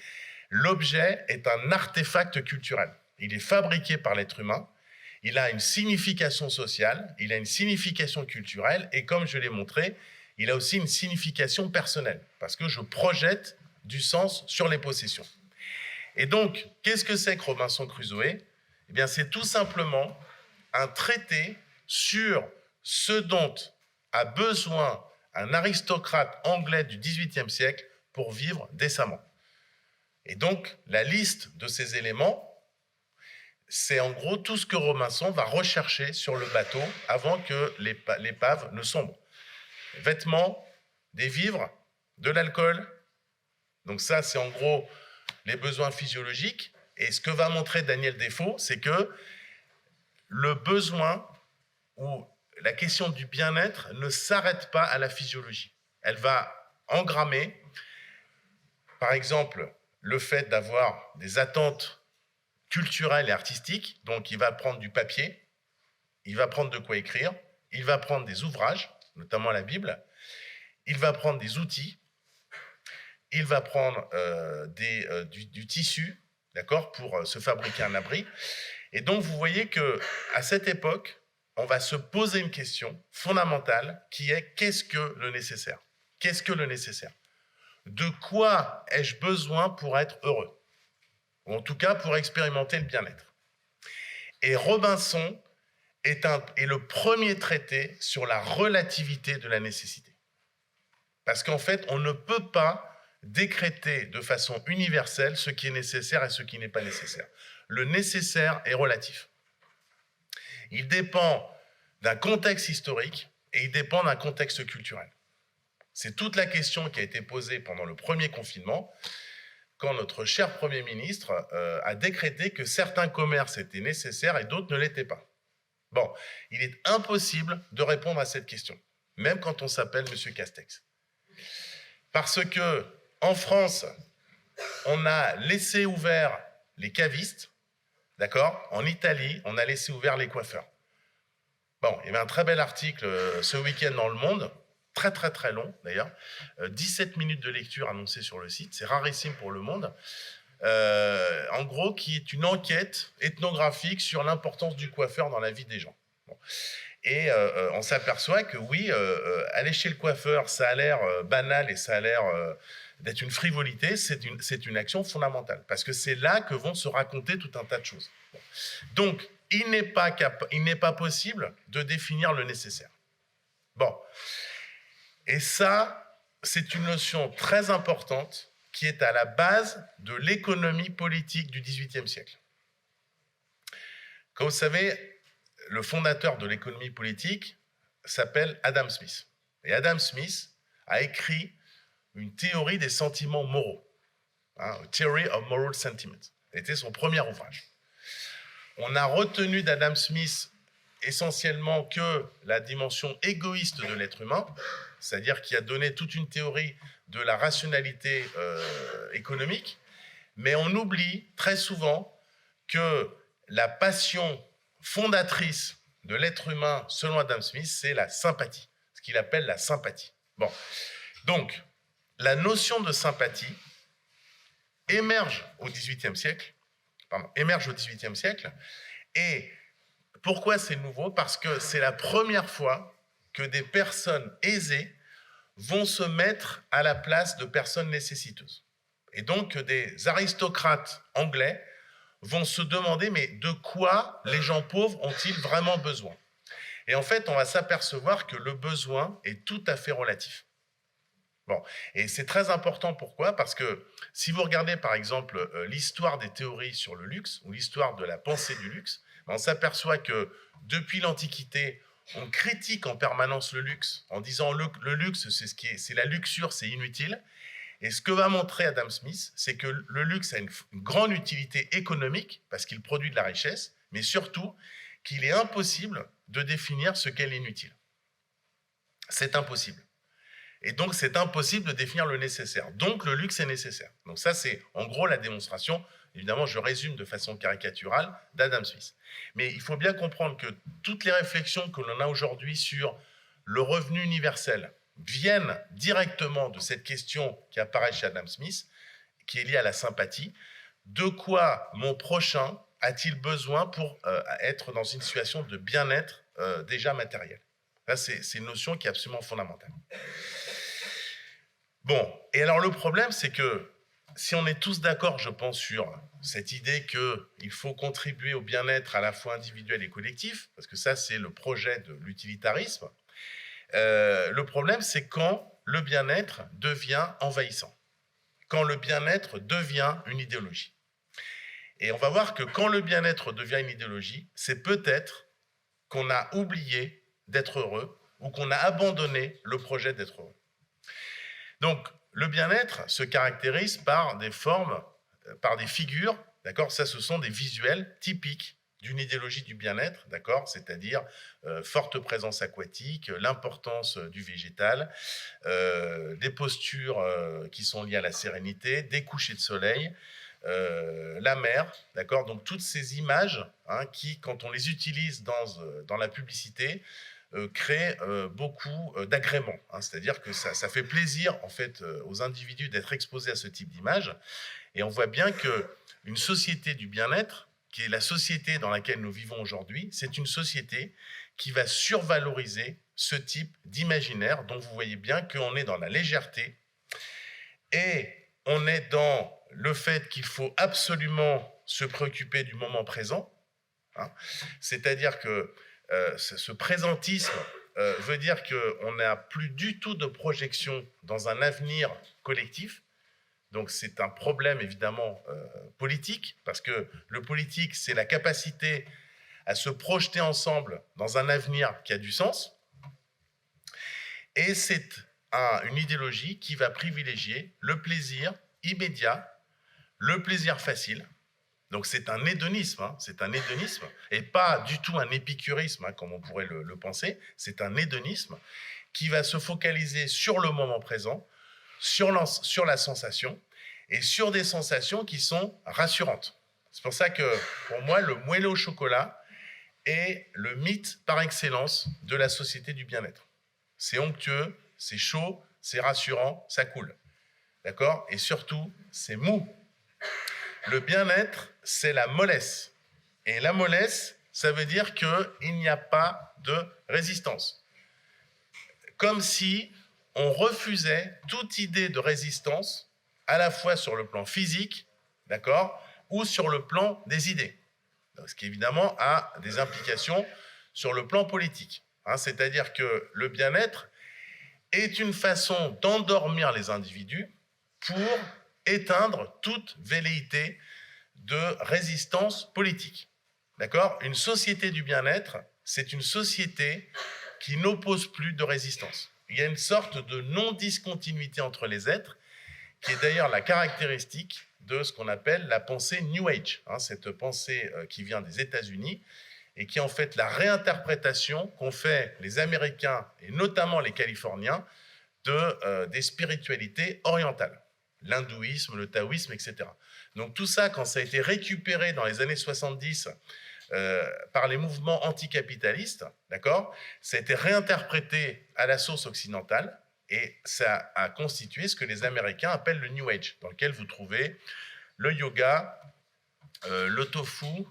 L'objet est un artefact culturel. Il est fabriqué par l'être humain, il a une signification sociale, il a une signification culturelle, et comme je l'ai montré, il a aussi une signification personnelle, parce que je projette du sens sur les possessions. Et donc, qu'est-ce que c'est que Robinson Crusoe? Eh bien, c'est tout simplement un traité sur ce dont a besoin un aristocrate anglais du XVIIIe siècle pour vivre décemment. Et donc, la liste de ces éléments, c'est en gros tout ce que Robinson va rechercher sur le bateau avant que l'épave ne sombre. Vêtements, des vivres, de l'alcool. Donc ça, c'est en gros les besoins physiologiques. Et ce que va montrer Daniel Defoe, c'est que le besoin ou la question du bien-être ne s'arrête pas à la physiologie. Elle va engrammer, par exemple, le fait d'avoir des attentes culturelles et artistiques. Donc, il va prendre du papier, il va prendre de quoi écrire, il va prendre des ouvrages, notamment la Bible, il va prendre des outils, il va prendre du tissu, d'accord, pour se fabriquer un abri. Et donc, vous voyez qu'à cette époque, on va se poser une question fondamentale qui est: qu'est-ce que le nécessaire? Qu'est-ce que le nécessaire? De quoi ai-je besoin pour être heureux? Ou en tout cas, pour expérimenter le bien-être. Et Robinson est le premier traité sur la relativité de la nécessité. Parce qu'en fait, on ne peut pas décréter de façon universelle ce qui est nécessaire et ce qui n'est pas nécessaire. Le nécessaire est relatif. Il dépend d'un contexte historique et il dépend d'un contexte culturel. C'est toute la question qui a été posée pendant le premier confinement, quand notre cher Premier ministre a décrété que certains commerces étaient nécessaires et d'autres ne l'étaient pas. Bon, il est impossible de répondre à cette question, même quand on s'appelle M. Castex. Parce que en France, on a laissé ouvert les cavistes, d'accord? En Italie, on a laissé ouvert les coiffeurs. Bon, il y avait un très bel article ce week-end dans Le Monde, très très très long d'ailleurs, 17 minutes de lecture annoncée sur le site, c'est rarissime pour Le Monde, en gros qui est une enquête ethnographique sur l'importance du coiffeur dans la vie des gens. Bon. Et on s'aperçoit que oui, aller chez le coiffeur, ça a l'air banal et ça a l'air d'être une frivolité, c'est une action fondamentale, parce que c'est là que vont se raconter tout un tas de choses. Bon. Donc, il n'est pas possible de définir le nécessaire. Bon. Et ça, c'est une notion très importante qui est à la base de l'économie politique du XVIIIe siècle. Comme vous savez, le fondateur de l'économie politique s'appelle Adam Smith. Et Adam Smith a écrit une théorie des sentiments moraux, A Theory of Moral Sentiment. C'était son premier ouvrage. On a retenu d'Adam Smith essentiellement que la dimension égoïste de l'être humain, c'est-à-dire qu'il a donné toute une théorie de la rationalité économique, mais on oublie très souvent que la passion fondatrice de l'être humain, selon Adam Smith, c'est la sympathie, ce qu'il appelle la sympathie. Bon, donc, la notion de sympathie émerge au XVIIIe siècle, et pourquoi c'est nouveau? Parce que c'est la première fois que des personnes aisées vont se mettre à la place de personnes nécessiteuses. Et donc, des aristocrates anglais vont se demander, mais de quoi les gens pauvres ont-ils vraiment besoin? Et en fait, on va s'apercevoir que le besoin est tout à fait relatif. Bon, et c'est très important, pourquoi? Parce que si vous regardez par exemple l'histoire des théories sur le luxe ou l'histoire de la pensée du luxe, on s'aperçoit que depuis l'Antiquité, on critique en permanence le luxe en disant le luxe, c'est la luxure, c'est inutile. Et ce que va montrer Adam Smith, c'est que le luxe a une grande utilité économique parce qu'il produit de la richesse, mais surtout qu'il est impossible de définir ce qu'est l'inutile. C'est impossible. Et donc, c'est impossible de définir le nécessaire. Donc, le luxe est nécessaire. Donc ça, c'est en gros la démonstration, évidemment, je résume de façon caricaturale, d'Adam Smith. Mais il faut bien comprendre que toutes les réflexions que l'on a aujourd'hui sur le revenu universel viennent directement de cette question qui apparaît chez Adam Smith, qui est liée à la sympathie. De quoi mon prochain a-t-il besoin pour être dans une situation de bien-être déjà matériel? Là, c'est une notion qui est absolument fondamentale. Bon, et alors le problème, c'est que si on est tous d'accord, je pense, sur cette idée qu'il faut contribuer au bien-être à la fois individuel et collectif, parce que ça, c'est le projet de l'utilitarisme, le problème, c'est quand le bien-être devient envahissant, quand le bien-être devient une idéologie. Et on va voir que quand le bien-être devient une idéologie, c'est peut-être qu'on a oublié d'être heureux ou qu'on a abandonné le projet d'être heureux. Donc, le bien-être se caractérise par des formes, par des figures, d'accord? Ça, ce sont des visuels typiques d'une idéologie du bien-être, d'accord? C'est-à-dire forte présence aquatique, l'importance du végétal, des postures qui sont liées à la sérénité, des couchers de soleil, la mer, d'accord? Donc, toutes ces images qui, quand on les utilise dans la publicité, crée beaucoup d'agréments. C'est-à-dire que ça fait plaisir en fait aux individus d'être exposés à ce type d'image. Et on voit bien qu'une société du bien-être, qui est la société dans laquelle nous vivons aujourd'hui, c'est une société qui va survaloriser ce type d'imaginaire, dont vous voyez bien qu'on est dans la légèreté et on est dans le fait qu'il faut absolument se préoccuper du moment présent. C'est-à-dire que ce présentisme veut dire qu'on n'a plus du tout de projection dans un avenir collectif. Donc c'est un problème évidemment politique, parce que le politique, c'est la capacité à se projeter ensemble dans un avenir qui a du sens. Et c'est une idéologie qui va privilégier le plaisir immédiat, le plaisir facile. Donc c'est un hédonisme, et pas du tout un épicurisme, comme on pourrait le penser. C'est un hédonisme qui va se focaliser sur le moment présent, sur la sensation, et sur des sensations qui sont rassurantes. C'est pour ça que, pour moi, le moelleux au chocolat est le mythe par excellence de la société du bien-être. C'est onctueux, c'est chaud, c'est rassurant, ça coule. D'accord? Et surtout, c'est mou. Le bien-être, c'est la mollesse. Et la mollesse, ça veut dire qu'il n'y a pas de résistance. Comme si on refusait toute idée de résistance, à la fois sur le plan physique, d'accord, ou sur le plan des idées. Donc, ce qui évidemment a des implications sur le plan politique. C'est-à-dire que le bien-être est une façon d'endormir les individus pour éteindre toute velléité de résistance politique. D'accord? Une société du bien-être, c'est une société qui n'oppose plus de résistance. Il y a une sorte de non-discontinuité entre les êtres, qui est d'ailleurs la caractéristique de ce qu'on appelle la pensée New Age, hein, cette pensée qui vient des États-Unis et qui est en fait la réinterprétation qu'ont fait les Américains et notamment les Californiens des spiritualités orientales, l'hindouisme, le taoïsme, etc. Donc tout ça, quand ça a été récupéré dans les années 70 par les mouvements anticapitalistes, d'accord, ça a été réinterprété à la source occidentale et ça a constitué ce que les Américains appellent le New Age, dans lequel vous trouvez le yoga, le tofu,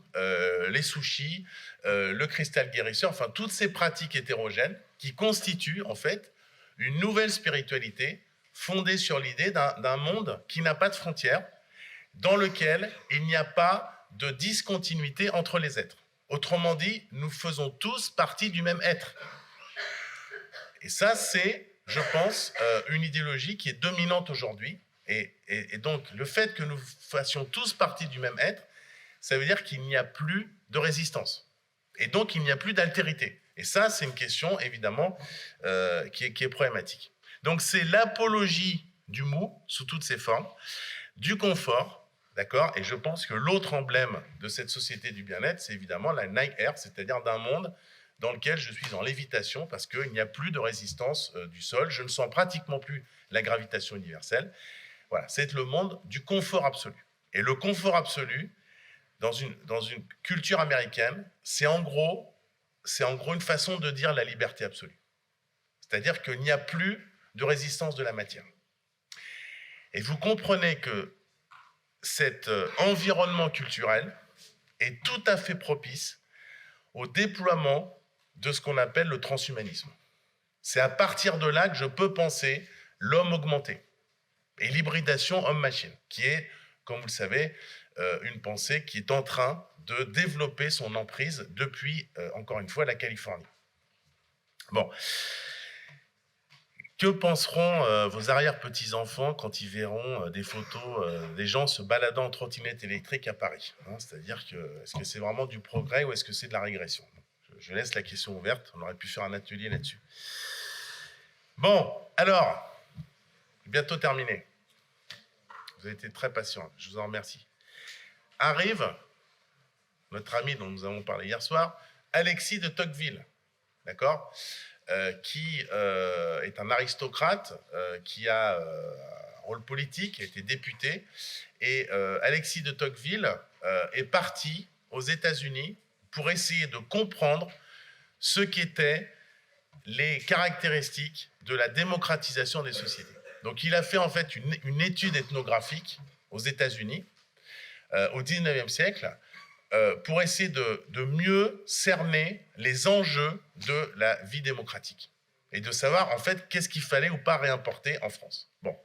les sushis, le cristal guérisseur, enfin toutes ces pratiques hétérogènes qui constituent en fait une nouvelle spiritualité fondée sur l'idée d'un monde qui n'a pas de frontières, dans lequel il n'y a pas de discontinuité entre les êtres. Autrement dit, nous faisons tous partie du même être. Et ça, c'est, je pense, une idéologie qui est dominante aujourd'hui. Et donc, le fait que nous fassions tous partie du même être, ça veut dire qu'il n'y a plus de résistance. Et donc, il n'y a plus d'altérité. Et ça, c'est une question, évidemment, qui est problématique. Donc, c'est l'apologie du mou, sous toutes ses formes, du confort, d'accord? Et je pense que l'autre emblème de cette société du bien-être, c'est évidemment la night air, c'est-à-dire d'un monde dans lequel je suis en lévitation parce qu'il n'y a plus de résistance du sol, je ne sens pratiquement plus la gravitation universelle. Voilà, c'est le monde du confort absolu. Et le confort absolu, dans une culture américaine, c'est en gros une façon de dire la liberté absolue. C'est-à-dire qu'il n'y a plus de résistance de la matière. Et vous comprenez que cet environnement culturel est tout à fait propice au déploiement de ce qu'on appelle le transhumanisme. C'est à partir de là que je peux penser l'homme augmenté et l'hybridation homme-machine, qui est, comme vous le savez, une pensée qui est en train de développer son emprise depuis, encore une fois, la Californie. Bon. Que penseront vos arrière-petits-enfants quand ils verront des photos des gens se baladant en trottinette électrique à Paris, hein? C'est-à-dire que, est-ce que c'est vraiment du progrès ou est-ce que c'est de la régression? Je laisse la question ouverte, on aurait pu faire un atelier là-dessus. Bon, alors, bientôt terminé. Vous avez été très patient, je vous en remercie. Arrive notre ami dont nous avons parlé hier soir, Alexis de Tocqueville, d'accord, qui est un aristocrate, qui a un rôle politique, qui a été député. Et Alexis de Tocqueville est parti aux États-Unis pour essayer de comprendre ce qu'étaient les caractéristiques de la démocratisation des sociétés. Donc il a fait en fait une étude ethnographique aux États-Unis au XIXe siècle pour essayer de mieux cerner les enjeux de la vie démocratique et de savoir en fait qu'est-ce qu'il fallait ou pas réimporter en France. Bon.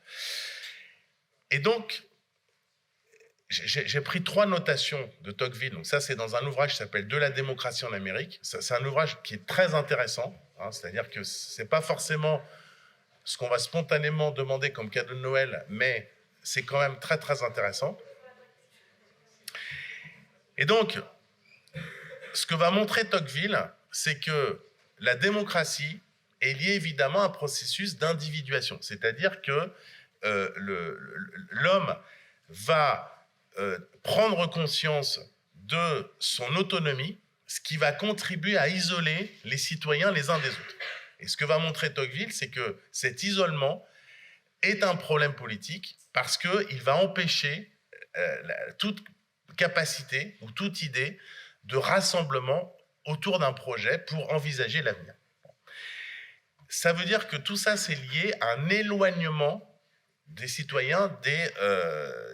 Et donc, j'ai pris 3 notations de Tocqueville. Donc ça, c'est dans un ouvrage qui s'appelle « De la démocratie en Amérique ». C'est un ouvrage qui est très intéressant, hein, c'est-à-dire que ce n'est pas forcément ce qu'on va spontanément demander comme cadeau de Noël, mais c'est quand même très, très intéressant. Et donc, ce que va montrer Tocqueville, c'est que la démocratie est liée évidemment à un processus d'individuation, c'est-à-dire que l'homme va prendre conscience de son autonomie, ce qui va contribuer à isoler les citoyens les uns des autres. Et ce que va montrer Tocqueville, c'est que cet isolement est un problème politique parce qu'il va empêcher toute capacité ou toute idée de rassemblement autour d'un projet pour envisager l'avenir. Ça veut dire que tout ça, c'est lié à un éloignement des citoyens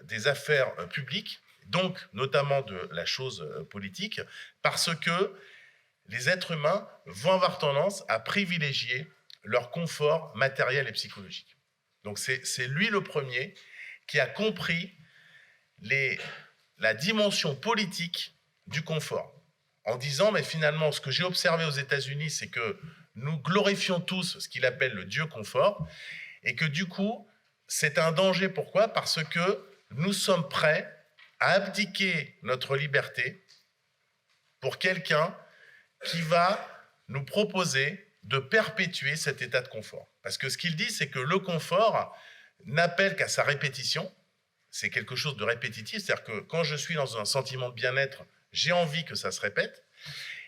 des affaires publiques, donc notamment de la chose politique, parce que les êtres humains vont avoir tendance à privilégier leur confort matériel et psychologique. Donc c'est lui le premier qui a compris la dimension politique du confort, en disant, mais finalement, ce que j'ai observé aux États-Unis, c'est que nous glorifions tous ce qu'il appelle le Dieu confort, et que du coup, c'est un danger. Pourquoi? Parce que nous sommes prêts à abdiquer notre liberté pour quelqu'un qui va nous proposer de perpétuer cet état de confort. Parce que ce qu'il dit, c'est que le confort n'appelle qu'à sa répétition. C'est quelque chose de répétitif, c'est-à-dire que quand je suis dans un sentiment de bien-être, j'ai envie que ça se répète.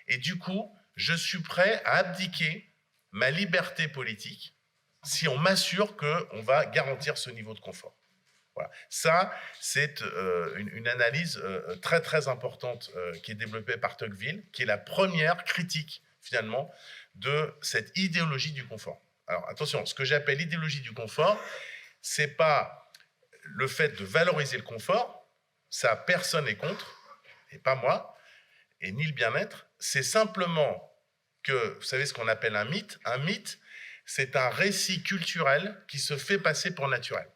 Et du coup, je suis prêt à abdiquer ma liberté politique si on m'assure qu'on va garantir ce niveau de confort. Voilà. Ça, c'est une analyse très très importante qui est développée par Tocqueville, qui est la première critique finalement de cette idéologie du confort. Alors attention, ce que j'appelle l'idéologie du confort, c'est pas le fait de valoriser le confort, ça personne n'est contre, et pas moi, et ni le bien-être, c'est simplement que, vous savez ce qu'on appelle un mythe. Un mythe, c'est un récit culturel qui se fait passer pour naturel.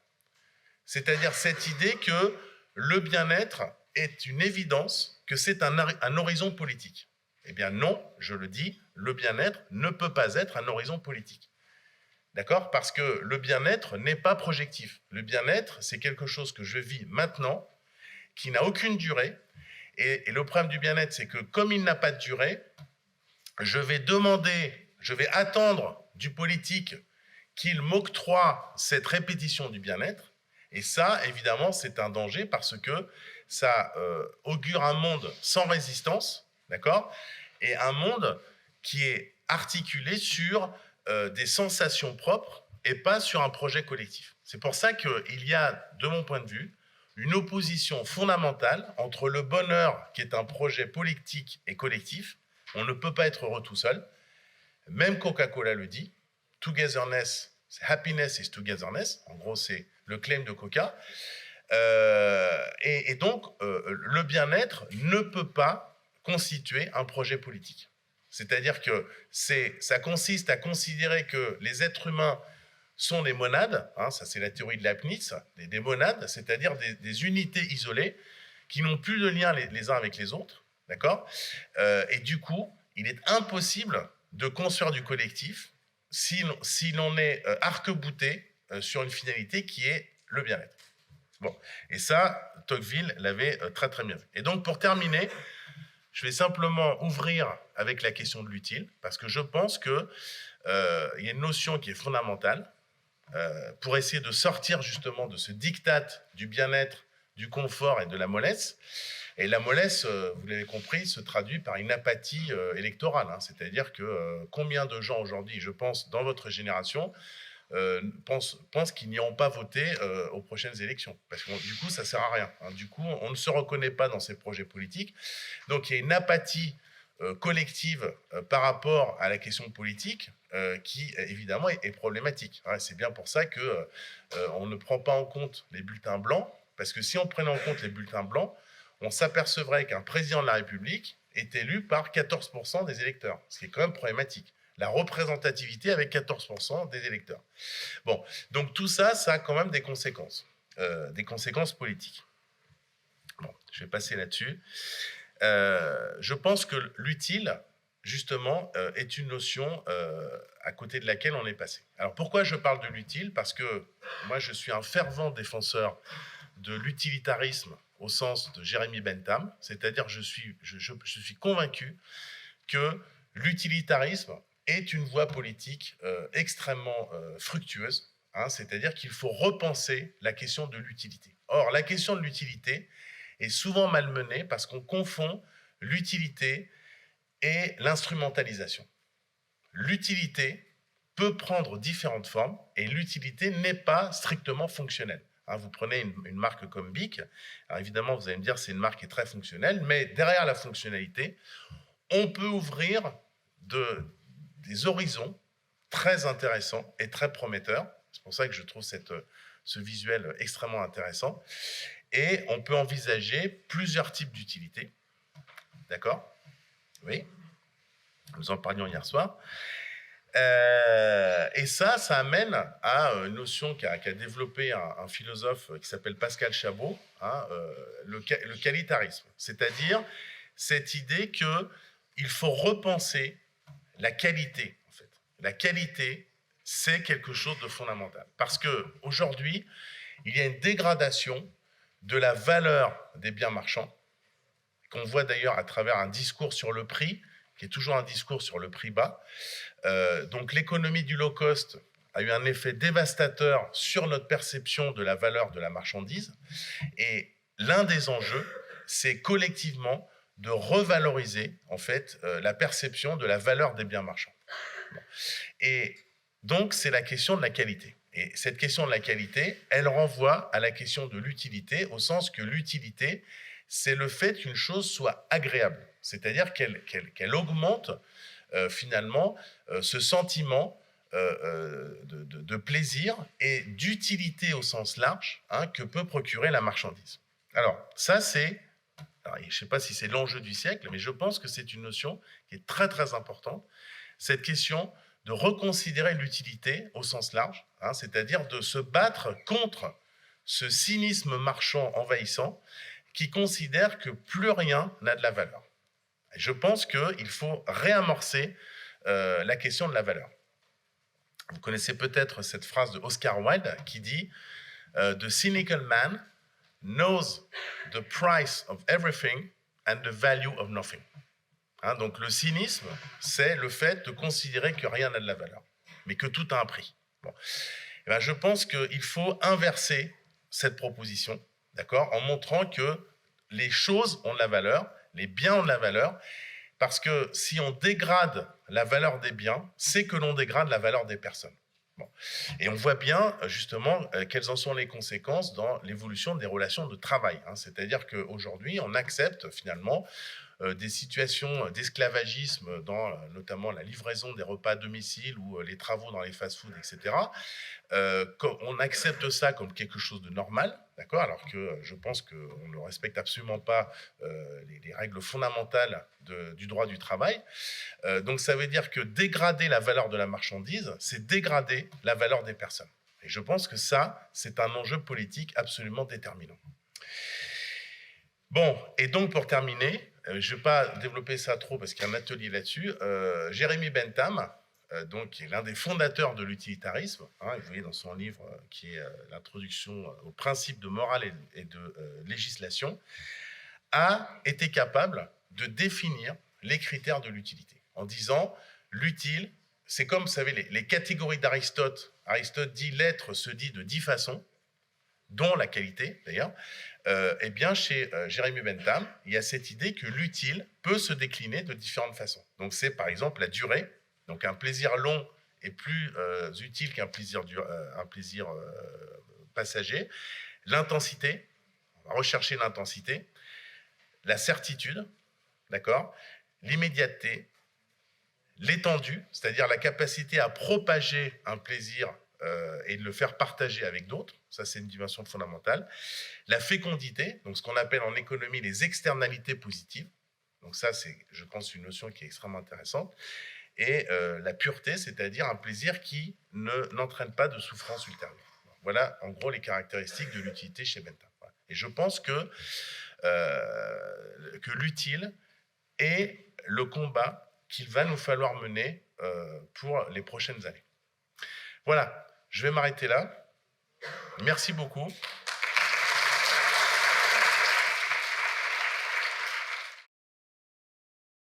C'est-à-dire cette idée que le bien-être est une évidence, que c'est un horizon politique. Eh bien non, je le dis, le bien-être ne peut pas être un horizon politique. D'accord? Parce que le bien-être n'est pas projectif. Le bien-être, c'est quelque chose que je vis maintenant, qui n'a aucune durée. Et le problème du bien-être, c'est que comme il n'a pas de durée, je vais attendre du politique qu'il m'octroie cette répétition du bien-être. Et ça, évidemment, c'est un danger parce que ça augure un monde sans résistance, d'accord? Et un monde qui est articulé sur des sensations propres et pas sur un projet collectif. C'est pour ça qu'il y a, de mon point de vue, une opposition fondamentale entre le bonheur, qui est un projet politique et collectif. On ne peut pas être heureux tout seul. Même Coca-Cola le dit. Togetherness, happiness is togetherness. En gros, c'est le claim de Coca. Et donc, le bien-être ne peut pas constituer un projet politique. C'est-à-dire que ça consiste à considérer que les êtres humains sont des monades, hein, ça c'est la théorie de Leibniz, des monades, c'est-à-dire des unités isolées qui n'ont plus de lien les uns avec les autres, d'accord? Et du coup, il est impossible de construire du collectif si l'on est arc-bouté sur une finalité qui est le bien-être. Bon, et ça, Tocqueville l'avait très très bien vu. Et donc pour terminer, je vais simplement ouvrir avec la question de l'utile, parce que je pense qu'il y a une notion qui est fondamentale pour essayer de sortir justement de ce diktat du bien-être, du confort et de la mollesse. Et la mollesse, vous l'avez compris, se traduit par une apathie électorale. Hein. C'est-à-dire que combien de gens aujourd'hui, je pense, dans votre génération, pensent qu'ils n'y ont pas voté aux prochaines élections. Parce que du coup, ça ne sert à rien. Hein. Du coup, on ne se reconnaît pas dans ces projets politiques. Donc, il y a une apathie collective par rapport à la question politique qui, évidemment, est problématique. Hein. C'est bien pour ça qu'on ne prend pas en compte les bulletins blancs, parce que si on prenait en compte les bulletins blancs, on s'apercevrait qu'un président de la République est élu par 14% des électeurs, ce qui est quand même problématique. La représentativité avec 14% des électeurs. Bon, donc tout ça, ça a quand même des conséquences politiques. Bon, je vais passer là-dessus. Je pense que l'utile, justement, est une notion à côté de laquelle on est passé. Alors pourquoi je parle de l'utile? Parce que moi, je suis un fervent défenseur de l'utilitarisme au sens de Jérémy Bentham, c'est-à-dire je suis convaincu que l'utilitarisme est une voie politique extrêmement fructueuse, hein, c'est-à-dire qu'il faut repenser la question de l'utilité. Or, la question de l'utilité est souvent malmenée parce qu'on confond l'utilité et l'instrumentalisation. L'utilité peut prendre différentes formes et l'utilité n'est pas strictement fonctionnelle. Hein, vous prenez une marque comme Bic, alors évidemment vous allez me dire c'est une marque qui est très fonctionnelle, mais derrière la fonctionnalité, on peut ouvrir des horizons très intéressants et très prometteurs. C'est pour ça que je trouve ce visuel extrêmement intéressant. Et on peut envisager plusieurs types d'utilités. D'accord? Oui. Nous en parlions hier soir. Et ça amène à une notion qu'a développé un philosophe qui s'appelle Pascal Chabot, hein, le qualitarisme. C'est-à-dire cette idée qu'il faut repenser la qualité, en fait. La qualité, c'est quelque chose de fondamental. Parce qu'aujourd'hui, il y a une dégradation de la valeur des biens marchands qu'on voit d'ailleurs à travers un discours sur le prix, qui est toujours un discours sur le prix bas. Donc l'économie du low cost a eu un effet dévastateur sur notre perception de la valeur de la marchandise. Et l'un des enjeux, c'est collectivement de revaloriser en fait la perception de la valeur des biens marchands. Bon. Et donc c'est la question de la qualité. Et cette question de la qualité, elle renvoie à la question de l'utilité, au sens que l'utilité, c'est le fait qu'une chose soit agréable, c'est-à-dire qu'elle augmente finalement ce sentiment de plaisir et d'utilité au sens large que peut procurer la marchandise. Alors ça c'est, je ne sais pas si c'est l'enjeu du siècle, mais je pense que c'est une notion qui est très très importante, cette question de reconsidérer l'utilité au sens large, c'est-à-dire de se battre contre ce cynisme marchand envahissant qui considère que plus rien n'a de la valeur. Et je pense qu'il faut réamorcer la question de la valeur. Vous connaissez peut-être cette phrase de Oscar Wilde qui dit « The cynical man knows the price of everything and the value of nothing ». Donc le cynisme, c'est le fait de considérer que rien n'a de la valeur, mais que tout a un prix. Bon. Et bien, je pense qu'il faut inverser cette proposition, d'accord, en montrant que les choses ont de la valeur, les biens ont de la valeur, parce que si on dégrade la valeur des biens, c'est que l'on dégrade la valeur des personnes. Bon. Et on voit bien justement quelles en sont les conséquences dans l'évolution des relations de travail. C'est-à-dire qu'aujourd'hui, on accepte finalement des situations d'esclavagisme dans notamment la livraison des repas à domicile ou les travaux dans les fast-foods, etc. On accepte ça comme quelque chose de normal, d'accord, alors que je pense qu'on ne respecte absolument pas les règles fondamentales du droit du travail. Donc ça veut dire que dégrader la valeur de la marchandise, c'est dégrader la valeur des personnes. Et je pense que ça, c'est un enjeu politique absolument déterminant. Bon, et donc pour terminer, je ne vais pas développer ça trop parce qu'il y a un atelier là-dessus. Jérémy Bentham, donc, qui est l'un des fondateurs de l'utilitarisme, vous voyez dans son livre qui est l'introduction aux principes de morale et de législation, a été capable de définir les critères de l'utilité en disant l'utile, c'est comme, vous savez, les catégories d'Aristote. Aristote dit l'être se dit de 10 façons, dont la qualité d'ailleurs. Eh bien, chez Jérémy Bentham, il y a cette idée que l'utile peut se décliner de différentes façons. Donc, c'est par exemple la durée. Donc, un plaisir long est plus utile qu'un plaisir, passager. L'intensité, on va rechercher l'intensité. La certitude, d'accord. L'immédiateté. L'étendue, c'est-à-dire la capacité à propager un plaisir et de le faire partager avec d'autres. Ça, c'est une dimension fondamentale. La fécondité, donc ce qu'on appelle en économie les externalités positives. Donc ça, c'est, je pense, une notion qui est extrêmement intéressante. Et la pureté, c'est-à-dire un plaisir qui n'entraîne pas de souffrance ultérieure. Voilà, en gros, les caractéristiques de l'utilité chez Bentham. Et je pense que l'utile est le combat qu'il va nous falloir mener pour les prochaines années. Voilà, je vais m'arrêter là. Merci beaucoup.